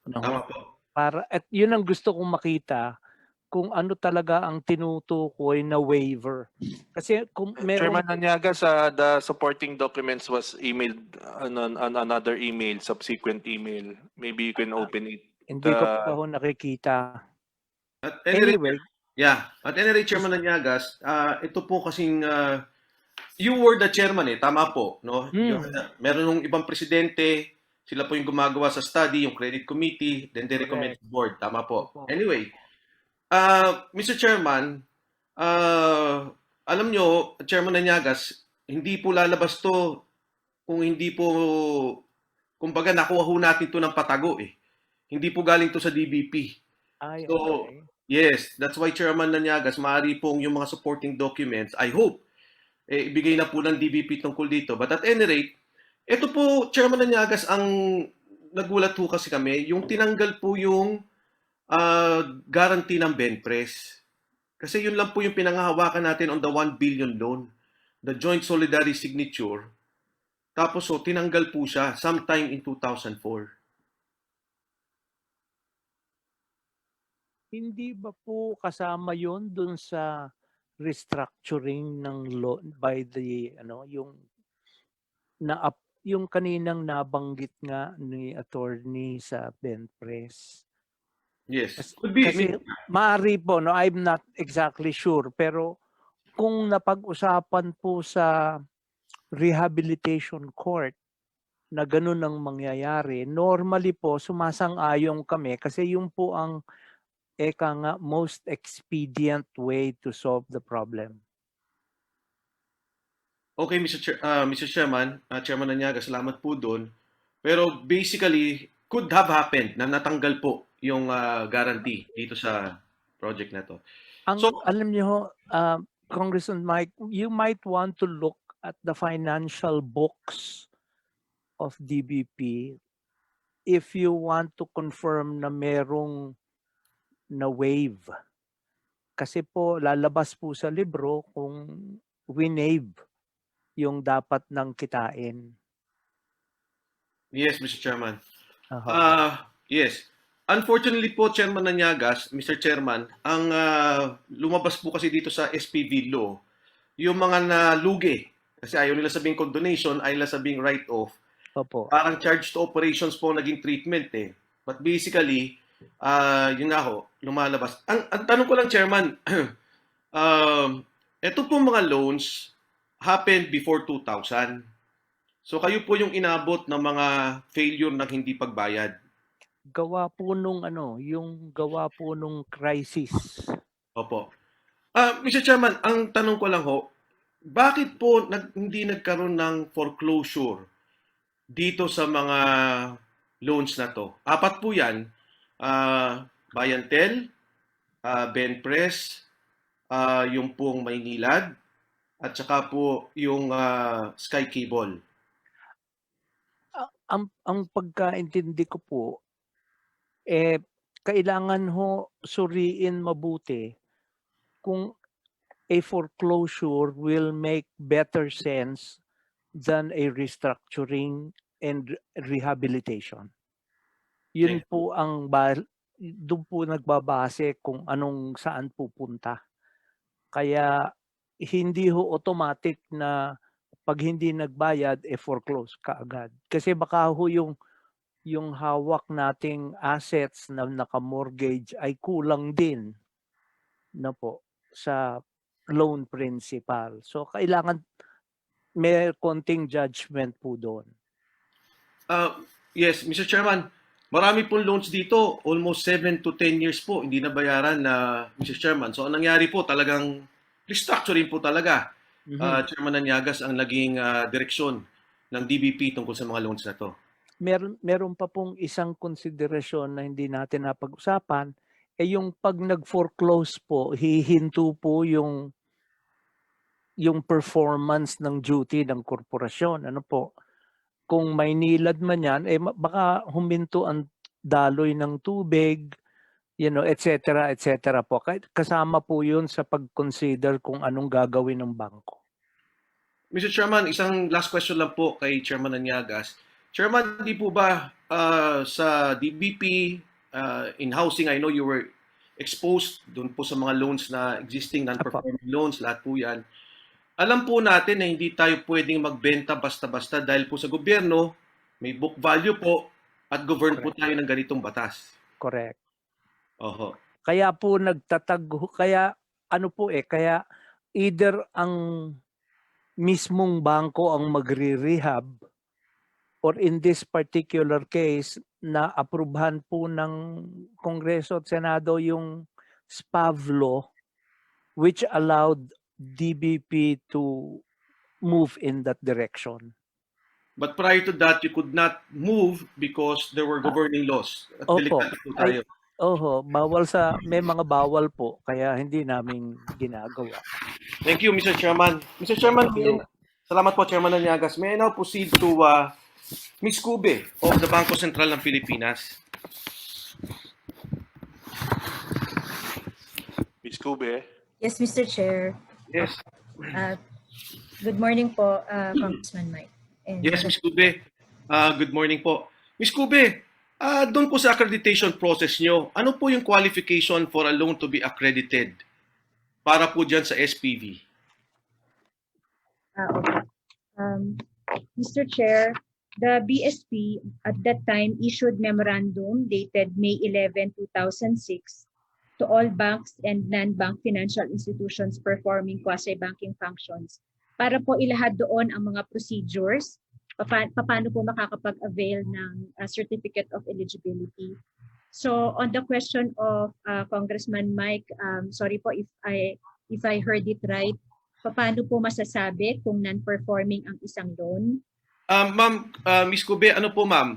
Speaker 9: Tama po.
Speaker 11: At yun ang gusto kong makita kung ano talaga ang tinutukoy na waiver. Kasi kung merong...
Speaker 1: Chairman Nanyagas, the supporting documents was emailed on another email, subsequent email. Maybe you can open it.
Speaker 11: Hindi ko pa ako nakikita.
Speaker 9: At any
Speaker 11: Anyway.
Speaker 9: At any rate, Chairman Nanyagas, ito po kasing you were the chairman tama po, no? Meron ng ibang presidente, sila po yung gumagawa sa study, yung credit committee, then they recommend to board, tama po. Anyway, Mr. Chairman, alam nyo, Chairman Nanyagas, hindi po lalabas to kung hindi po, kumbaga nakuha ho natin to ng patago Hindi po galing to sa DBP. So,
Speaker 11: okay.
Speaker 9: Yes, that's why Chairman Nanyagas, maaari pong yung mga supporting documents, I hope, ibigay na po ng DBP tungkol dito. But at any rate, ito po, Chairman Nanyagas, ang nagulat po kasi kami, yung tinanggal po yung guarantee ng BenPres. Kasi yun lang po yung pinanghahawakan natin on the 1 billion loan, the joint solidarity signature. Tapos tinanggal po siya sometime in 2004.
Speaker 11: Hindi ba po kasama yon dun sa restructuring ng loan by the yung kaninang nabanggit nga ni attorney sa BenPres?
Speaker 9: Yes.
Speaker 11: Kasi maaari po, no, I'm not exactly sure, pero kung napag-usapan po sa rehabilitation court na ganun ang mangyayari, normally po sumasang-ayon kami kasi yung po ang most expedient way to solve the problem.
Speaker 9: Okay, Mr. Chairman, Chairman Nanyaga, salamat po doon. Pero basically, could have happened na natanggal po yung guarantee dito sa project na to.
Speaker 11: Alam niyo, Congressman Mike, you might want to look at the financial books of DBP if you want to confirm na merong na waive. Kasi po lalabas po sa libro kung winave yung dapat ng kitain.
Speaker 9: Yes, Mr. Chairman. Yes. Unfortunately po, Chairman Nanyagas, Mr. Chairman, ang lumabas po kasi dito sa SPV law, yung mga nalugi, kasi ayaw nila sabing condonation, ayaw nila sabing write-off.
Speaker 11: Opo.
Speaker 9: Parang charge to operations po naging treatment But basically, yun nga ho, lumalabas. Ang tanong ko lang, Chairman, ito po mga loans happened before 2000. So kayo po yung inabot ng mga failure na hindi pagbayad.
Speaker 11: Gawa po nung crisis.
Speaker 9: Opo. Mr. Chairman, ang tanong ko lang ho, bakit po hindi nagkaroon ng foreclosure dito sa mga loans na to. Apat po yan, Bayantel, Benpres, yung pong Maynilad, at saka po yung Sky Cable.
Speaker 11: Ang pagkaintindi ko po, kailangan ho suriin mabuti kung a foreclosure will make better sense than a restructuring and rehabilitation. Yun
Speaker 9: Okay.
Speaker 11: po doon po nagbabase kung saan pupunta. Kaya hindi ho automatic na pag hindi nagbayad, foreclose kaagad. Kasi baka ho yung hawak nating assets na naka-mortgage ay kulang din na po sa loan principal. So kailangan may konting judgment po doon.
Speaker 9: Yes, Mr. Chairman, marami pong loans dito, almost 7 to 10 years po, hindi nabayaran na Mr. Chairman. So, ang nangyari po, talagang restructuring po talaga. Chairman Anyagas ang naging direksyon ng DBP tungkol sa mga loans na to.
Speaker 11: Meron pa pong isang konsiderasyon na hindi natin napag-usapan, yung pag nag-foreclose po, hihinto po yung performance ng duty ng korporasyon. Ano po? Kung may nilad man yan, baka huminto ang daloy ng tubig, et cetera po. Kasama po yun sa pag-consider kung anong gagawin ng bangko.
Speaker 9: Mr. Chairman, isang last question lang po kay Chairman Anyagas. Chairman, di po ba sa DBP, in housing, I know you were exposed doon po sa mga loans na existing non-performing loans, lahat po yan. Alam po natin na hindi tayo pwedeng magbenta basta-basta dahil po sa gobyerno, may book value po at govern po tayo ng ganitong batas.
Speaker 11: Correct.
Speaker 9: Oho.
Speaker 11: Kaya po kaya kaya either ang mismong bangko ang magre-rehab or in this particular case na aprubahan po ng Kongreso at Senado yung SPAV law which allowed DBP to move in that direction.
Speaker 9: But prior to that, you could not move because there were governing laws. At
Speaker 11: Opo.
Speaker 9: delikado po tayo.
Speaker 11: May mga bawal po kaya hindi namin ginagawa.
Speaker 9: Thank you, Mr. Chairman. Mr. Chairman, salamat po, Chairman Anyagas. May I now proceed to Ms. Cube of the Bangko Sentral ng Pilipinas.
Speaker 1: Ms. Cube.
Speaker 12: Yes, Mr. Chair.
Speaker 9: Yes.
Speaker 12: Good morning po, Congressman Mike. And
Speaker 9: Yes, Ms. Cube. Good morning po. Ms. Cube, doon po sa accreditation process nyo, ano po yung qualification for a loan to be accredited para po dyan sa SPV?
Speaker 12: Okay. Mr. Chair, the BSP at that time issued memorandum dated May 11, 2006 to all banks and non-bank financial institutions performing quasi-banking functions para po ilahad doon ang mga procedures, paano po makakapag-avail ng certificate of eligibility. So on the question of Congressman Mike, sorry po if I heard it right, paano po masasabi kung non-performing ang isang loan?
Speaker 9: Ma'am, Ms. Cube, ano po ma'am?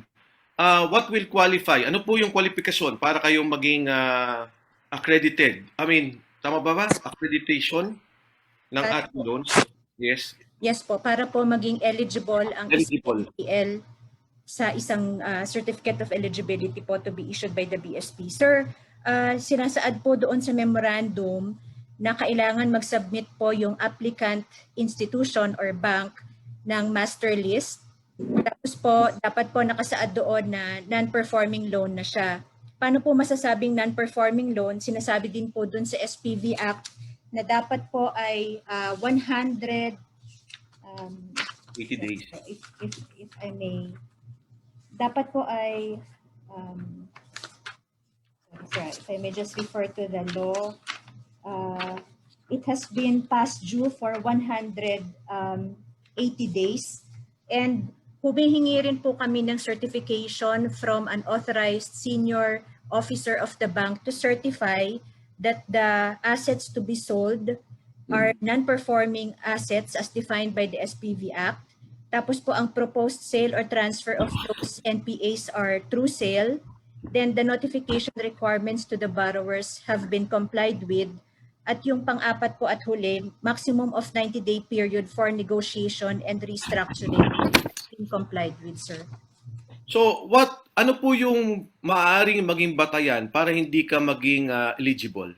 Speaker 9: What will qualify? Ano po yung qualification para kayong maging accredited? I mean, tama ba? Accreditation ng ating loans? Yes.
Speaker 12: Yes po, para po maging eligible ang
Speaker 9: Eligible.
Speaker 12: SPL sa isang certificate of eligibility po to be issued by the BSP. Sir, sinasaad po doon sa memorandum na kailangan mag-submit po yung applicant institution or bank ng master list. Tapos po, dapat po nakasaad doon na non-performing loan na siya. Paano po masasabing non-performing loan? Sinasabi din po doon sa SPV Act na dapat po ay 100
Speaker 9: 80 days.
Speaker 12: If I may, dapat po ay sorry, if I may just refer to the law, it has been past due for 180 days and humihingi rin po kami ng certification from an authorized senior officer of the bank to certify that the assets to be sold are non-performing assets as defined by the SPV Act tapos po ang proposed sale or transfer of those NPAs are through sale, then the notification requirements to the borrowers have been complied with, at yung pang-apat po at huli, maximum of 90-day period for negotiation and restructuring been complied with, sir.
Speaker 9: So, ano po yung maaaring maging batayan para hindi ka maging eligible?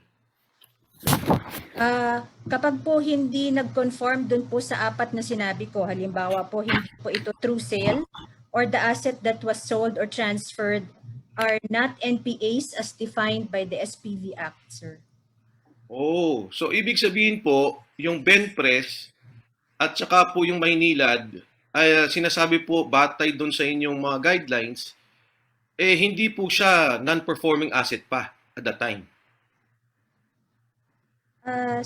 Speaker 12: Kapag po hindi nag-conform dun po sa apat na sinabi ko, halimbawa po hindi po ito true sale or the asset that was sold or transferred are not NPAs as defined by the SPV Act, sir.
Speaker 9: Oh, so ibig sabihin po, yung Benpres at saka po yung Maynilad, ay sinasabi po batay doon sa inyong mga guidelines, hindi po siya non-performing asset pa at that time.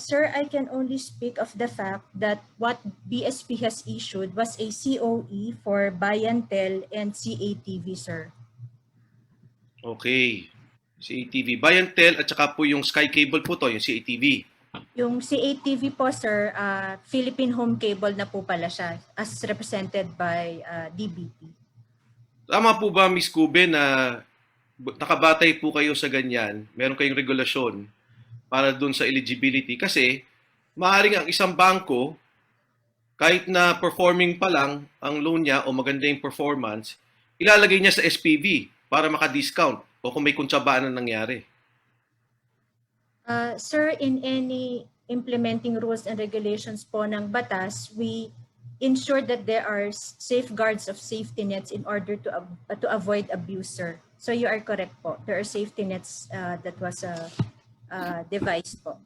Speaker 12: Sir, I can only speak of the fact that what BSP has issued was a COE for Bayantel and CATV, sir.
Speaker 9: Okay. CATV. Bayantel at saka po yung Sky Cable po to, yung CATV.
Speaker 12: Yung CATV po, sir, Philippine Home Cable na po pala siya as represented by DBP.
Speaker 9: Tama po ba, Ms. Cube, na nakabatay po kayo sa ganyan, meron kayong regulasyon para dun sa eligibility? Kasi maaaring ang isang bangko, kahit na performing pa lang ang loan niya o maganda yung performance, ilalagay niya sa SPV para maka-discount o kung may kuntsabaan na nangyari.
Speaker 12: Sir, in any implementing rules and regulations po ng batas, we ensure that there are safeguards of safety nets in order to avoid abuse, sir. So you are correct po. There are safety nets that was devised po.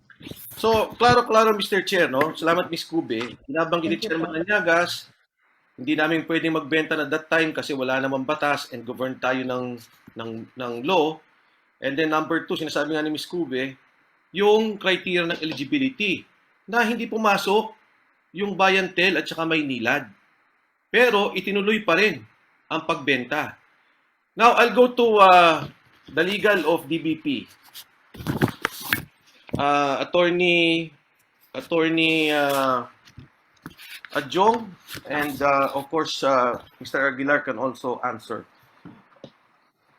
Speaker 9: So, klaro-klaro, Mr. Chair, no? Salamat, Ms. Cube. Binabanggit ni
Speaker 12: Thank you
Speaker 9: Chairman
Speaker 12: po.
Speaker 9: Anyagas, hindi namin pwedeng magbenta na that time kasi wala namang batas and govern tayo ng law. And then number 2, sinasabi nga ni Ms. Cube, yung criteria ng eligibility na hindi pumasok yung Bayantel at saka Maynilad. Pero itinuloy pa rin ang pagbenta. Now, I'll go to the legal of DBP. Attorney Adjong and of course Mr. Aguilar can also answer.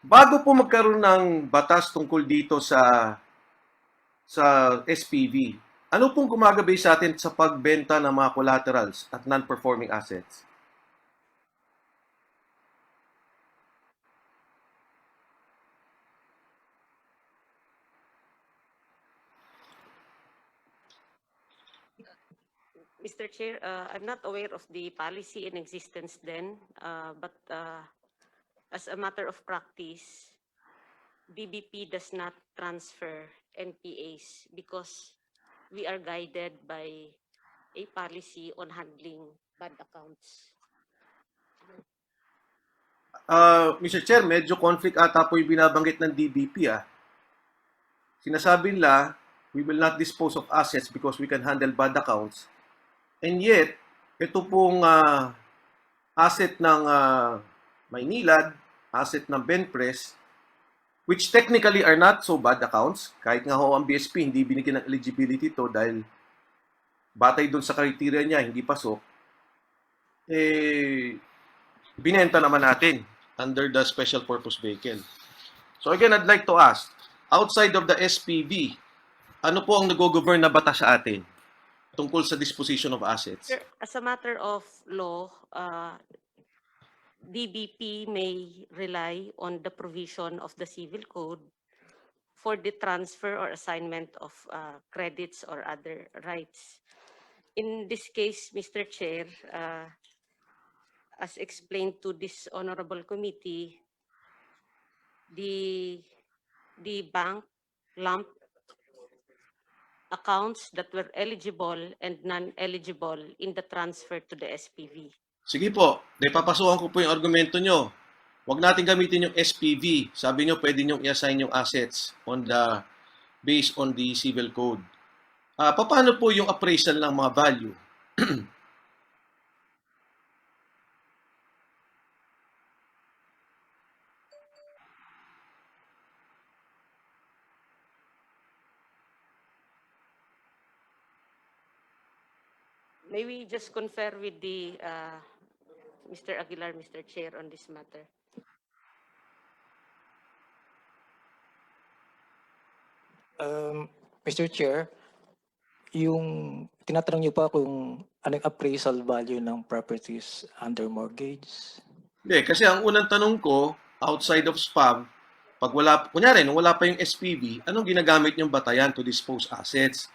Speaker 9: Bago po magkaroon ng batas tungkol dito sa SPV, ano pong gumagabay sa atin sa pagbenta ng mga collaterals at non-performing assets?
Speaker 3: Mr. Chair, I'm not aware of the policy in existence then, but as a matter of practice, DBP does not transfer NPAs because we are guided by a policy on handling bad accounts.
Speaker 9: Mr. Chair, medyo conflict ata po yung binabanggit ng DBP. Sinasabi nila, we will not dispose of assets because we can handle bad accounts. And yet, ito pong asset ng Maynilad, asset ng Benpres, which technically are not so bad accounts, kahit nga ho ang BSP hindi binigyan ng eligibility to dahil batay doon sa criteria niya, hindi pasok, binenta naman natin under the special purpose vehicle. So again, I'd like to ask, outside of the SPV, ano po ang nag-govern na batas sa atin tungkol sa disposition of assets?
Speaker 3: Sir, as a matter of law, DBP may rely on the provision of the Civil Code for the transfer or assignment of credits or other rights. In this case, Mr. Chair, as explained to this honorable committee, the bank lumped accounts that were eligible and non-eligible in the transfer to the SPV.
Speaker 9: Sige po, papasukan ko po yung argumento nyo. Huwag natin gamitin yung SPV. Sabi nyo, pwede nyo i-assign yung assets based on the civil code. Paano po yung appraisal ng mga value?
Speaker 3: May we just confer with the Mr. Aguilar, Mr. Chair, on this matter.
Speaker 7: Mr. Chair, yung tinatanong niyo pa kung anong appraisal value ng properties under mortgage.
Speaker 9: Hindi, kasi ang unang tanong ko, outside of spam, pag wala, kunyari, nung wala pa yung SPV, anong ginagamit niyong batayan to dispose assets?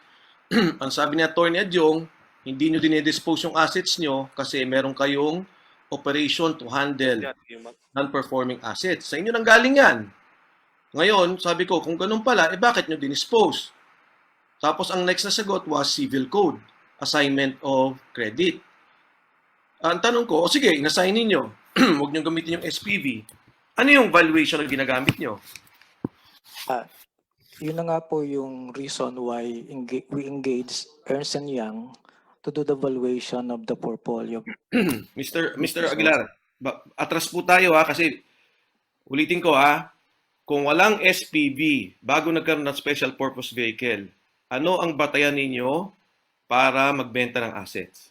Speaker 9: Ang sabi ni Atty. Adjong, hindi nyo dinedispose yung assets nyo kasi meron kayong operation to handle non-performing assets. Sa inyo nang galing yan. Ngayon, sabi ko, kung ganun pala, bakit nyo dinispose? Tapos ang next na sagot was civil code, assignment of credit. Ang tanong ko, sige, in-assign ninyo. Huwag nyo gamitin yung SPV. Ano yung valuation na ginagamit nyo?
Speaker 7: Yun na nga po yung reason why we engage Ernst & Young to do the valuation of the portfolio.
Speaker 9: Mr. Aguilar, atras po tayo kasi ulitin ko kung walang SPV bago nagkaroon ng special purpose vehicle, ano ang batayan ninyo para magbenta ng assets?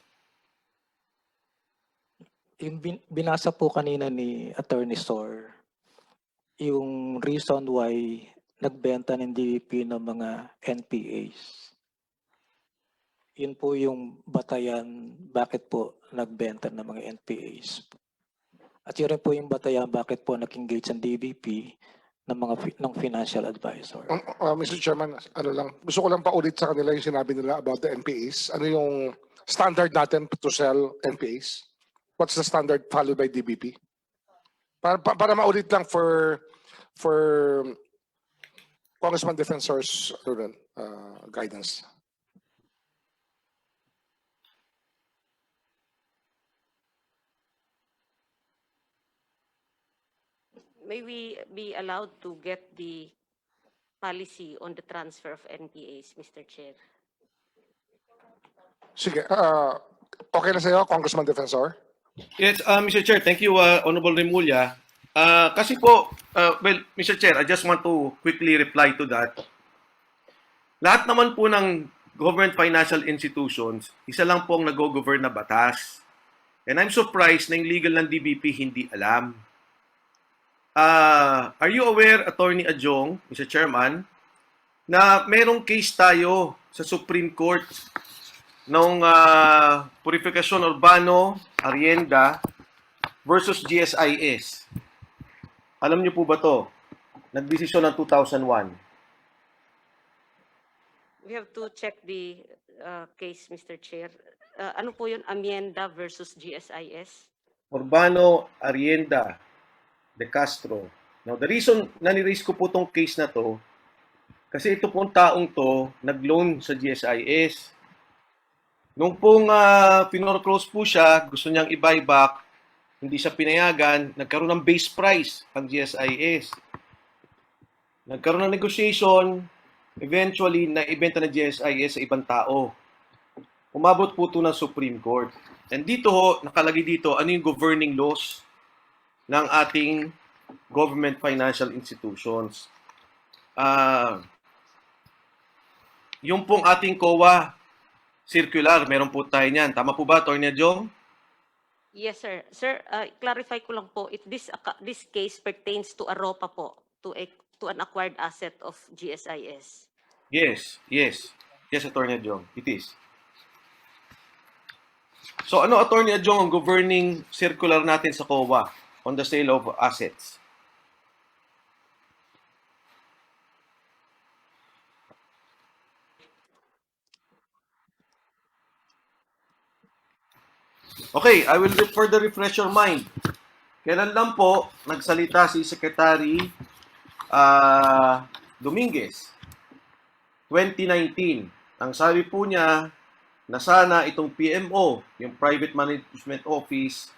Speaker 7: Yung binasa po kanina ni Attorney Sor, yung reason why nagbenta ng DBP ng mga NPAs. Yun po yung batayan bakit po nagbenta ng mga NPAs. At yun rin po yung batayan bakit po nag-engage ang DBP ng financial advisor.
Speaker 2: Mr. Chairman, ano lang, gusto ko lang paulit sa kanila yung sinabi nila about the NPAs. Ano yung standard natin to sell NPAs? What's the standard followed by DBP? Para maulit lang for Congressman Defensor's guidance.
Speaker 3: May we be allowed to get the policy on the transfer of NPAs, Mr. Chair?
Speaker 2: Sige, okay na sa'yo, Congressman Defensor?
Speaker 9: Yes, Mr. Chair, thank you, Honorable Remulla. Kasi po, well, Mr. Chair, I just want to quickly reply to that. Lahat naman po ng government financial institutions, isa lang po ang nag-govern na batas. And I'm surprised na yung legal ng DBP hindi alam. Are you aware, Attorney Adjong, Mr. Chairman, na merong case tayo sa Supreme Court ng Purificación Urbano Arrienda versus GSIS? Alam niyo po ba to? Nagdesisyon ng 2001.
Speaker 3: We have to check the case, Mr. Chair. Ano po yun? Amienda versus GSIS?
Speaker 9: Urbano Arrienda de Castro. Now, the reason na ni-raise ko po tong case na to, kasi ito pong taong to, nag-loan sa GSIS. Nung pong pinorclose po siya, gusto niyang i-buyback, hindi siya pinayagan, nagkaroon ng base price ang GSIS. Nagkaroon ng negotiation, eventually, na-ibenta ng GSIS sa ibang tao. Umabot po ito ng Supreme Court. And dito nakalagay dito, ano yung governing laws ng ating government financial institutions. Yung pong ating COA circular, meron po tayo niyan. Tama po ba, Atty. Adjong?
Speaker 3: Yes, sir. Sir, clarify ko lang po, if this case pertains to AROPA po, to an acquired asset of GSIS.
Speaker 9: Yes, Atty. Adjong. It is. So ano, Atty. Adjong, ang governing circular natin sa COA on the sale of assets? Okay, I will further refresh your mind. Kailan lang po nagsalita si Secretary Dominguez? 2019. Ang sabi po niya na sana itong PMO, yung Private Management Office,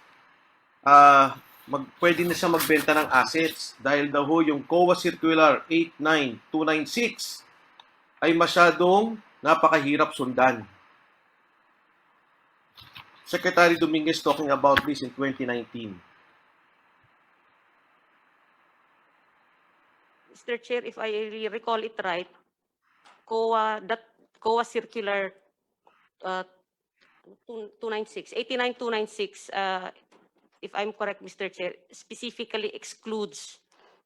Speaker 9: pwede na siya magbenta ng assets dahil daw yung COA Circular 89296 ay masyadong napakahirap sundan. Secretary Dominguez talking about this in 2019.
Speaker 3: Mr. Chair, if I recall it right, COA Circular 89-296, if I'm correct, Mr. Chair, specifically excludes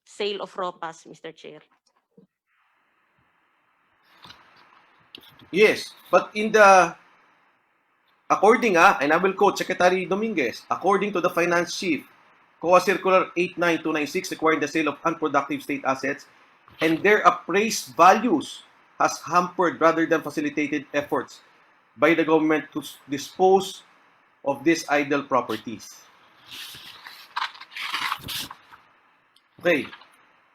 Speaker 3: sale of ROPAs, Mr. Chair.
Speaker 9: Yes, but according, and I will quote Secretary Dominguez, according to the Finance Chief, COA Circular 89296 requiring the sale of unproductive state assets and their appraised values has hampered rather than facilitated efforts by the government to dispose of these idle properties. Okay.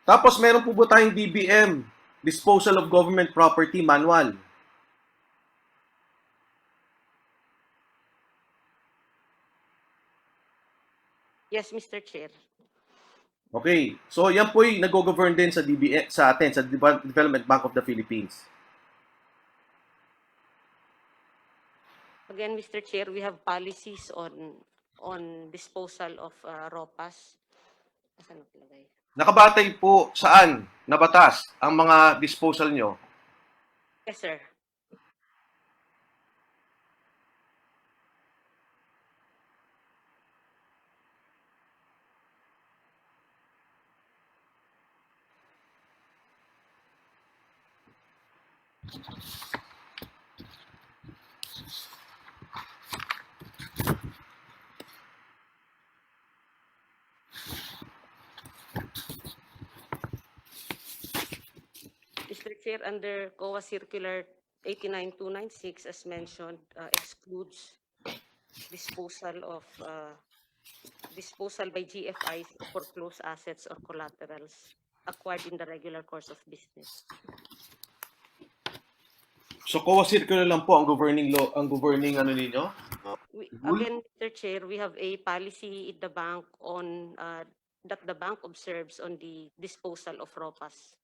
Speaker 9: Tapos meron po ba tayong DBM, Disposal of Government Property Manual?
Speaker 3: Yes, Mr. Chair.
Speaker 9: Okay. So yan po yung nag-govern din sa DBM, sa atin, sa Development Bank of the Philippines.
Speaker 3: Again, Mr. Chair, we have policies on disposal of ROPAs. Asan nakalagay?
Speaker 9: Nakabatay po saan na batas ang mga disposal nyo?
Speaker 3: Yes, sir. Mr. Chair, under COA Circular 89296, as mentioned, excludes disposal by GFIs of foreclosed assets or collaterals acquired in the regular course of business.
Speaker 9: So COA Circular lang po ang governing law, ang governing ano ninyo?
Speaker 3: Again, Mr. Chair, we have a policy in the bank on that the bank observes on the disposal of ROPAs.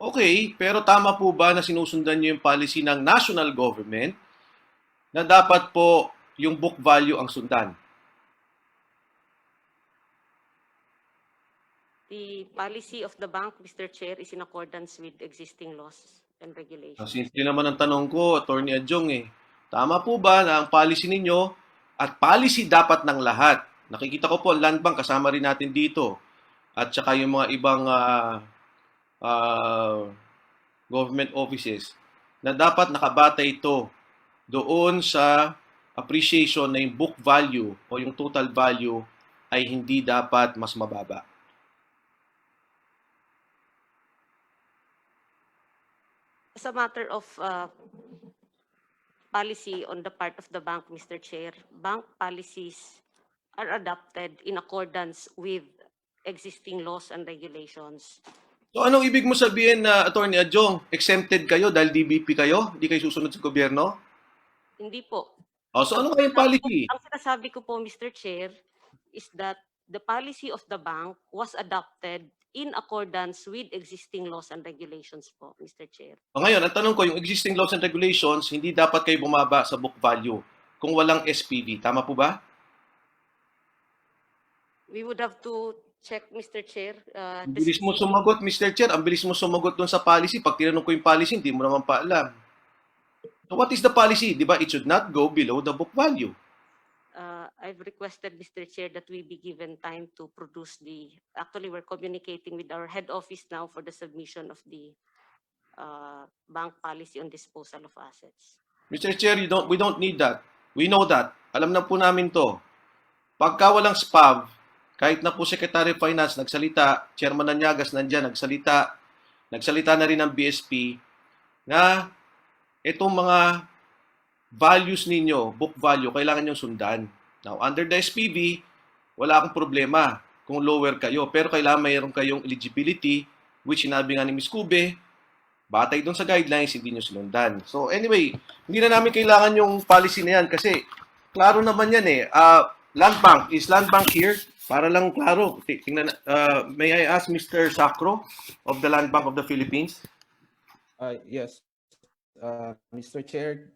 Speaker 9: Okay, pero tama po ba na sinusundan nyo yung policy ng national government na dapat po yung book value ang sundan?
Speaker 3: The policy of the bank, Mr. Chair, is in accordance with existing laws and regulations.
Speaker 9: Simple naman ang tanong ko, Attorney Adjong eh. Tama po ba na ang policy ninyo at policy dapat ng lahat? Nakikita ko po, Land Bank, kasama rin natin dito. At saka yung mga ibang government offices na dapat nakabata ito doon sa appreciation na yung book value o yung total value ay hindi dapat mas mababa.
Speaker 3: As a matter of policy on the part of the bank, Mr. Chair, bank policies are adopted in accordance with existing laws and regulations.
Speaker 9: So anong ibig mo sabihin na Attorney Adjong, exempted kayo dahil DBP kayo? Hindi kayo susunod sa gobyerno?
Speaker 3: Hindi po.
Speaker 9: Oh, so ano kayong policy?
Speaker 3: Ang sinasabi ko po, Mr. Chair, is that the policy of the bank was adopted in accordance with existing laws and regulations po, Mr. Chair.
Speaker 9: O ngayon, ang tanong ko, yung existing laws and regulations, hindi dapat kayo bumaba sa book value kung walang SPV. Tama po ba?
Speaker 3: We would have to check, Mr. Chair.
Speaker 9: Ang bilis mo sumagot, Mr. Chair. Ang bilis mo sumagot doon sa policy. Pag tinanong ko yung policy, hindi mo naman pa alam. So what is the policy? Di ba? It should not go below the book value.
Speaker 3: I've requested, Mr. Chair, that we be given time to produce the, actually we're communicating with our head office now for the submission of the bank policy on disposal of assets.
Speaker 9: Mr. Chair, we don't need that. We know that. Alam na po namin to. Pagka walang SPAV, kahit na po Secretary of Finance nagsalita, Chairman Nanyagas nandyan nagsalita na rin ng BSP na itong mga values ninyo, book value, kailangan nyo sundan. Now, under the SPV, wala akong problema kung lower kayo. Pero kailangan mayroon kayong eligibility, which sinabi nga ni Ms. Cube, batay doon sa guidelines, hindi nyo sinundan. So anyway, hindi na namin kailangan yung policy na yan kasi klaro naman yan eh. Land Bank, is Land Bank here? Para lang klaro. Tingnan, may I ask Mr. Sacro of the Land Bank of the Philippines?
Speaker 13: Yes. Mr. Chair,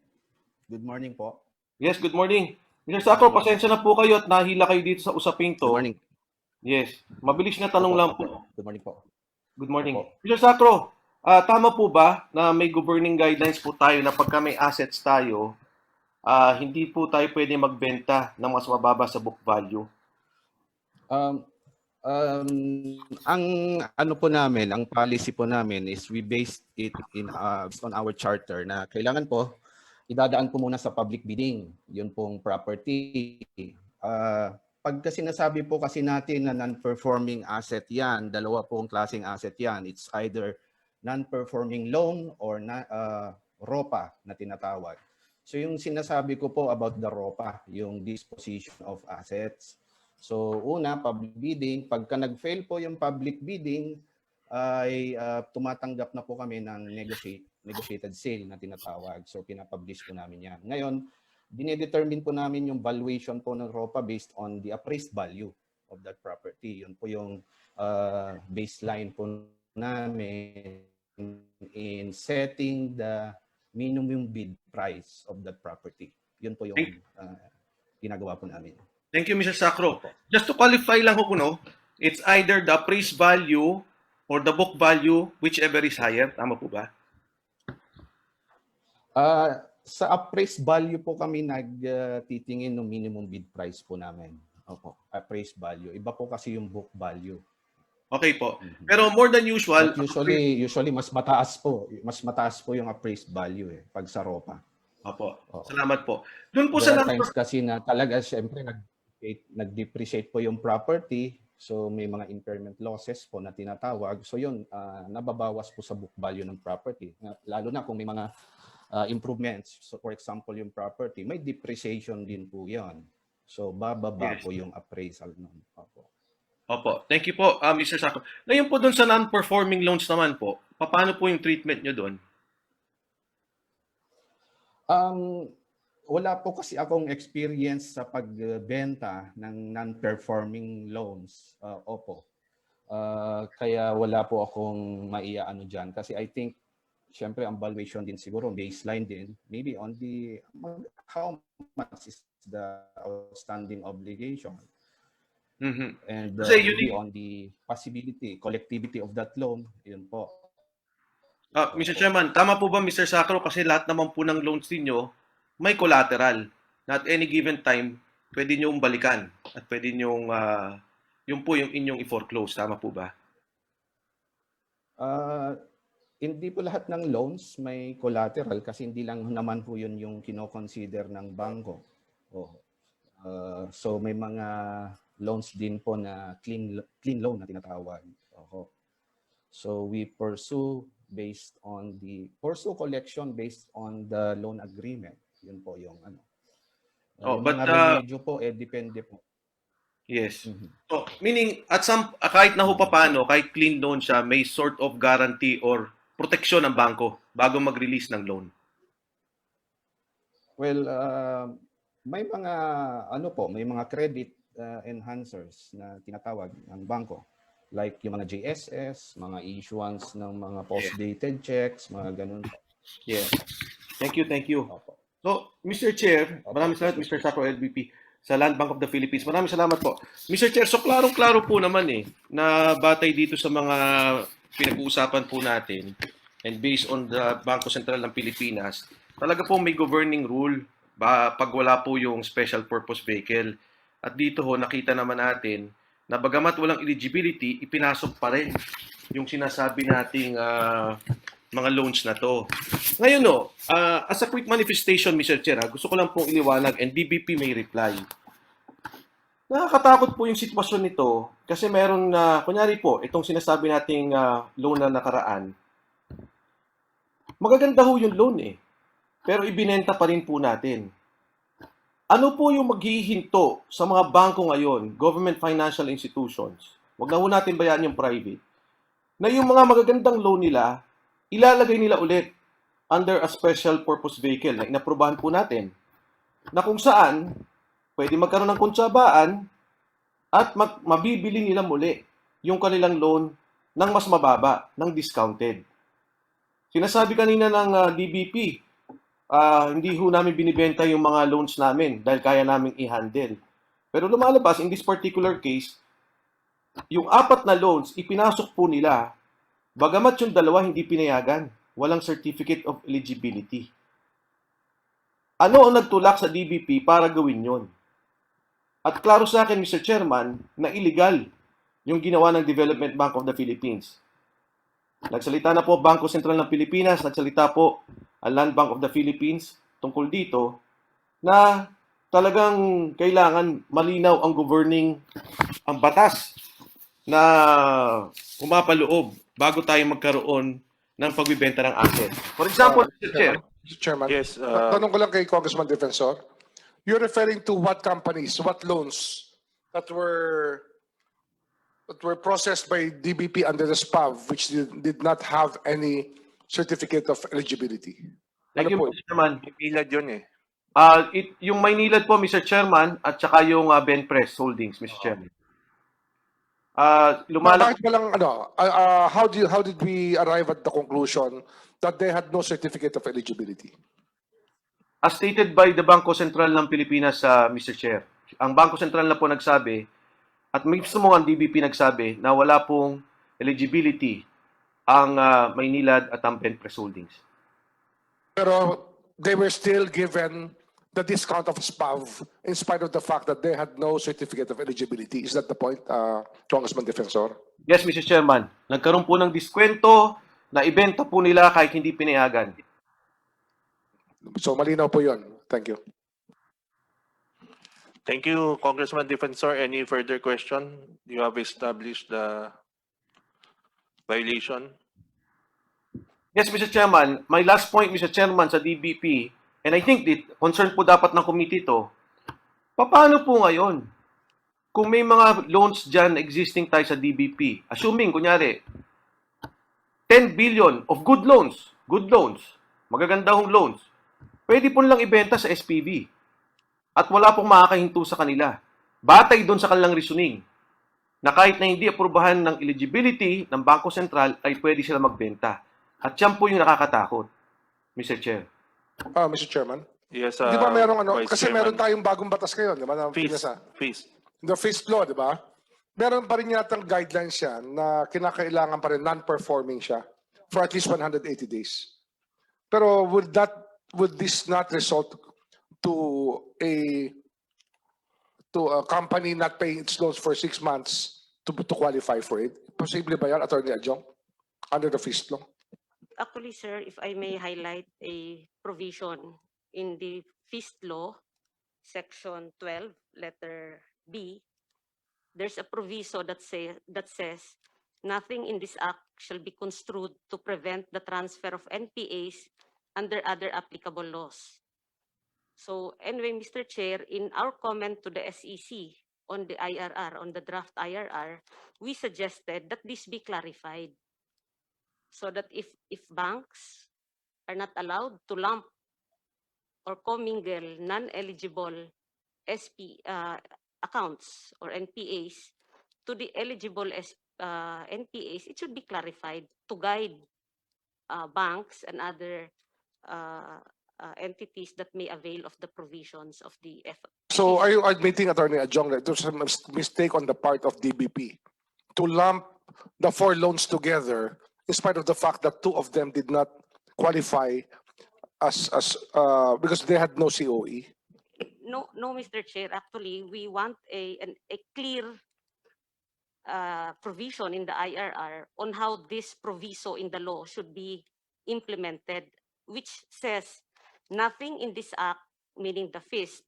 Speaker 13: good morning po.
Speaker 9: Yes, good morning. Mr. Sacro, pasensya na po kayo at nahila kayo dito sa usaping to.
Speaker 13: Good morning.
Speaker 9: Yes. Mabilis na tanong lang po.
Speaker 13: Good morning po.
Speaker 9: Good morning. Mr. Sacro, tama po ba na may governing guidelines po tayo na pagka may assets tayo, hindi po tayo pwede magbenta ng mas mababa sa book value.
Speaker 13: Um, ang ano po namin, ang policy po namin is we based it based on our charter na kailangan po idadaan po muna sa public bidding, yun pong property. Pag kasi nasabi po kasi natin na non-performing asset yan, dalawa pong klaseng asset yan. It's either non-performing loan or ROPA na tinatawag. So yung sinasabi ko po about the ROPA, yung disposition of assets. So una, public bidding. Pagka nag-fail po yung public bidding, ay tumatanggap na po kami ng negotiated sale na tinatawag. So pinapublish po namin yan. Ngayon, dinedetermine po namin yung valuation po ng ROPA based on the appraised value of that property. Yun po yung baseline po namin in setting the minimum bid price of that property. Yun po yung ginagawa po namin.
Speaker 9: Thank you, Mr. Sacro. Just to qualify lang ko, no, it's either the appraised value or the book value, whichever is higher. Tama po ba?
Speaker 13: Sa appraised value po kami nagtitingin ng minimum bid price po namin. Opo, appraised value. Iba po kasi yung book value.
Speaker 9: Okay po. Pero more than usual,
Speaker 13: but usually mas mataas po. Mas mataas po yung appraised value pag sa ROPA.
Speaker 9: Opo. Salamat po. Doon po
Speaker 13: There
Speaker 9: sa
Speaker 13: are times kasi na talaga syempre nag-depreciate po yung property. So may mga impairment losses po na tinatawag. So yun, nababawas po sa book value ng property. Lalo na kung may mga improvements. So for example, yung property, may depreciation din po yan. So bababa po yung appraisal nun.
Speaker 9: Opo. Thank you po, Mr. Sacro. Ngayon po doon sa non-performing loans naman po, paano po yung treatment nyo doon?
Speaker 13: Wala po kasi akong experience sa pagbenta ng non-performing loans. Opo. Kaya wala po akong maiaano dyan. Kasi I think, syempre, ang valuation din siguro, baseline din, maybe on the, how much is the outstanding obligation. And maybe on the possibility, collectivity of that loan, yun po.
Speaker 9: Mr. Chairman, tama po ba, Mr. Sacro, kasi lahat naman po ng loans ninyo may collateral na at any given time pwede nyo balikan at pwede nyo yung po yung inyong i-foreclose. Tama po ba?
Speaker 13: Hindi po lahat ng loans may collateral kasi hindi lang naman po yun yung kino-consider ng bangko. So may mga loans din po na clean loan na tinatawag. So we pursue collection based on the loan agreement. Yun po yung ano.
Speaker 9: But
Speaker 13: remedyo po depende po.
Speaker 9: Yes. So meaning kahit na ho paano, kahit clean loan siya, may sort of guarantee or proteksyon ng bangko bago mag-release ng loan.
Speaker 13: Well, may mga may mga credit enhancers na tinatawag ng bangko. Like yung mga JSS, mga issuance ng mga post-dated checks, mga ganun.
Speaker 9: Yeah. Thank you. So, Mr. Chair, maraming salamat, Mr. Sacro LBP, sa Land Bank of the Philippines. Maraming salamat po. Mr. Chair, so klarong-klaro po naman na batay dito sa mga pinag-uusapan po natin and based on the Bangko Sentral ng Pilipinas, talaga po may governing rule pag wala po yung special purpose vehicle. At dito nakita naman natin na bagamat walang eligibility, ipinasok pa rin yung sinasabi nating mga loans na to. Ngayon as a quick manifestation, Mr. Chair, gusto ko lang pong iliwanag and DBP may reply. Nakakatakot po yung sitwasyon nito kasi meron kunyari po, itong sinasabi nating loan na nakaraan, magaganda ho yung loan pero ibinenta pa rin po natin. Ano po yung maghihinto sa mga bangko ngayon, government financial institutions, wag na ho natin bayaan yung private, na yung mga magagandang loan nila, ilalagay nila ulit under a special purpose vehicle na inaprubahan po natin, na kung saan pwede magkaroon ng kontsabaan at mabibili nila muli yung kanilang loan ng mas mababa, ng discounted. Sinasabi kanina ng DBP, hindi ho namin binibenta yung mga loans namin dahil kaya namin i-handle. Pero lumalabas, in this particular case, yung 4 na loans, ipinasok po nila, bagamat yung 2 hindi pinayagan, walang certificate of eligibility. Ano ang nagtulak sa DBP para gawin yon? At klaro sa akin, Mr. Chairman, na illegal yung ginawa ng Development Bank of the Philippines. Nagsalita na po Bangko Sentral ng Pilipinas, nagsalita po ang Land Bank of the Philippines tungkol dito na talagang kailangan malinaw ang governing, ang batas na pumapaloob bago tayo magkaroon ng pagbibenta ng asset. For example, Mr. Chair,
Speaker 2: Mr. Chairman,
Speaker 1: Yes,
Speaker 2: tanong ko lang kay Congressman Defensor. You're referring to what companies, what loans that were processed by DBP under the SPAV, which did not have any certificate of eligibility?
Speaker 9: thank you,
Speaker 2: Ano po?
Speaker 9: Mr. Chairman.
Speaker 1: Ilad yun eh.
Speaker 9: Yung Maynilad po, Mr. Chairman, at saka yung Benpress Holdings, Mr. Chairman.
Speaker 2: Bakit walang how did we arrive at the conclusion that they had no certificate of eligibility?
Speaker 9: As stated by the Bangko Sentral ng Pilipinas, Mr. Chair, ang Bangko Sentral na po nagsabi, at mismo ang DBP nagsabi, na wala pong eligibility ang Maynilad at ang Benpress Holdings.
Speaker 2: Pero they were still given the discount of SPAV in spite of the fact that they had no certificate of eligibility. Is that the point, Congressman Defensor?
Speaker 9: Yes, Mr. Chairman. Nagkaroon po ng diskwento na ibenta po nila kahit hindi pinayagan.
Speaker 2: So malinaw po yun. Thank you.
Speaker 1: Thank you, Congressman Defensor. Any further question? You have established the violation.
Speaker 9: Yes, Mr. Chairman. My last point, Mr. Chairman, sa DBP, and I think concern po dapat ng committee to, paano po ngayon? Kung may mga loans dyan existing tayo sa DBP, assuming, kunyari, 10 billion of good loans, magagandang loans, pwede po nilang ibenta sa SPV. At wala pong makakahinto sa kanila. Batay doon sa kanilang reasoning na kahit na hindi aprubahan ng eligibility ng Bangko Sentral ay pwede sila magbenta. At yan po yung nakakatakot, Mr. Chair.
Speaker 2: Mr. Chairman.
Speaker 1: Yes,
Speaker 2: Di ba merong
Speaker 1: Vice
Speaker 2: kasi
Speaker 1: Chairman.
Speaker 2: meron tayong bagong batas ngayon, di ba? Na
Speaker 1: Fees.
Speaker 2: The fees law, di ba? Meron pa rin yatang guidelines yan na kinakailangan pa rin non-performing siya for at least 180 days. Pero would this not result to a company not paying its loans for 6 months to qualify for it? Posible ba yan, Attorney Adjong, under the fees law?
Speaker 3: Actually, sir, if I may highlight a provision in the fees law, section 12, letter B, there's a proviso that says nothing in this act shall be construed to prevent the transfer of NPAs under other applicable laws. So anyway, Mr. Chair, in our comment to the SEC on the IRR, on the draft IRR, we suggested that this be clarified so that if banks are not allowed to lump or commingle non-eligible SP accounts or NPAs to the eligible NPAs, it should be clarified to guide banks and other entities that may avail of the provisions of the
Speaker 2: So are you admitting, Attorney Adjong, that there's a mistake on the part of DBP to lump the 4 loans together in spite of the fact that 2 of them did not qualify as because they had no COE?
Speaker 3: No, Mr. Chair. Actually, we want a clear provision in the IRR on how this proviso in the law should be implemented, which says nothing in this act, meaning the FIST,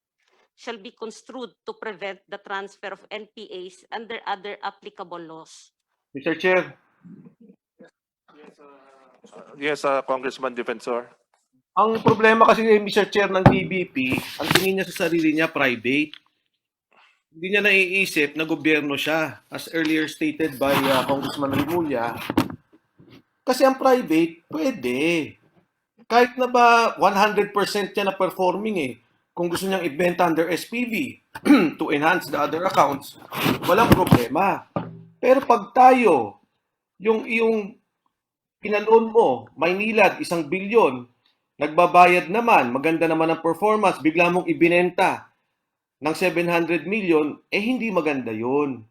Speaker 3: shall be construed to prevent the transfer of NPAs under other applicable laws.
Speaker 9: Mr. Chair,
Speaker 1: Yes, Congressman Defensor.
Speaker 9: ang problema kasi, Mr. Chair, ng DBP, ang tingin niya sa sarili niya private. Hindi niya naiisip na gobyerno siya, as earlier stated by Congressman Rimulya. Kasi ang private, pwede. Kahit na ba 100% niya na performing kung gusto niyang ibenta under SPV to enhance the other accounts, walang problema. Pero pag tayo, yung pinaloan mo, Maynilad, 1 bilyon, nagbabayad naman, maganda naman ang performance, bigla mong ibinenta ng 700 million, hindi maganda yun.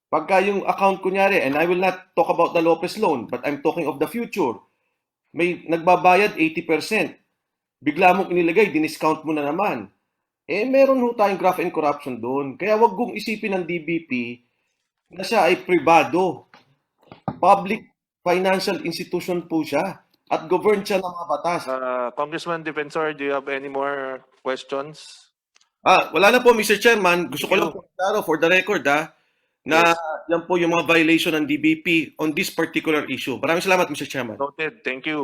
Speaker 9: Pagka yung account, kunyari, and I will not talk about the Lopez loan, but I'm talking of the future, may nagbabayad 80%. bigla mong inilagay, diniscount mo na naman. Meron ho tayong graft and corruption doon. Kaya wag gong isipin ng DBP na siya ay pribado. Public financial institution po siya at govern siya ng mga batas.
Speaker 1: Congressman Defensor, do you have any more questions?
Speaker 9: Wala na po, Mr. Chairman. Gusto ko
Speaker 1: Thank
Speaker 9: lang po klaro for the record na yan po yung mga violation ng DBP on this particular issue. Maraming salamat, Mr. Chairman.
Speaker 1: Noted. Thank you.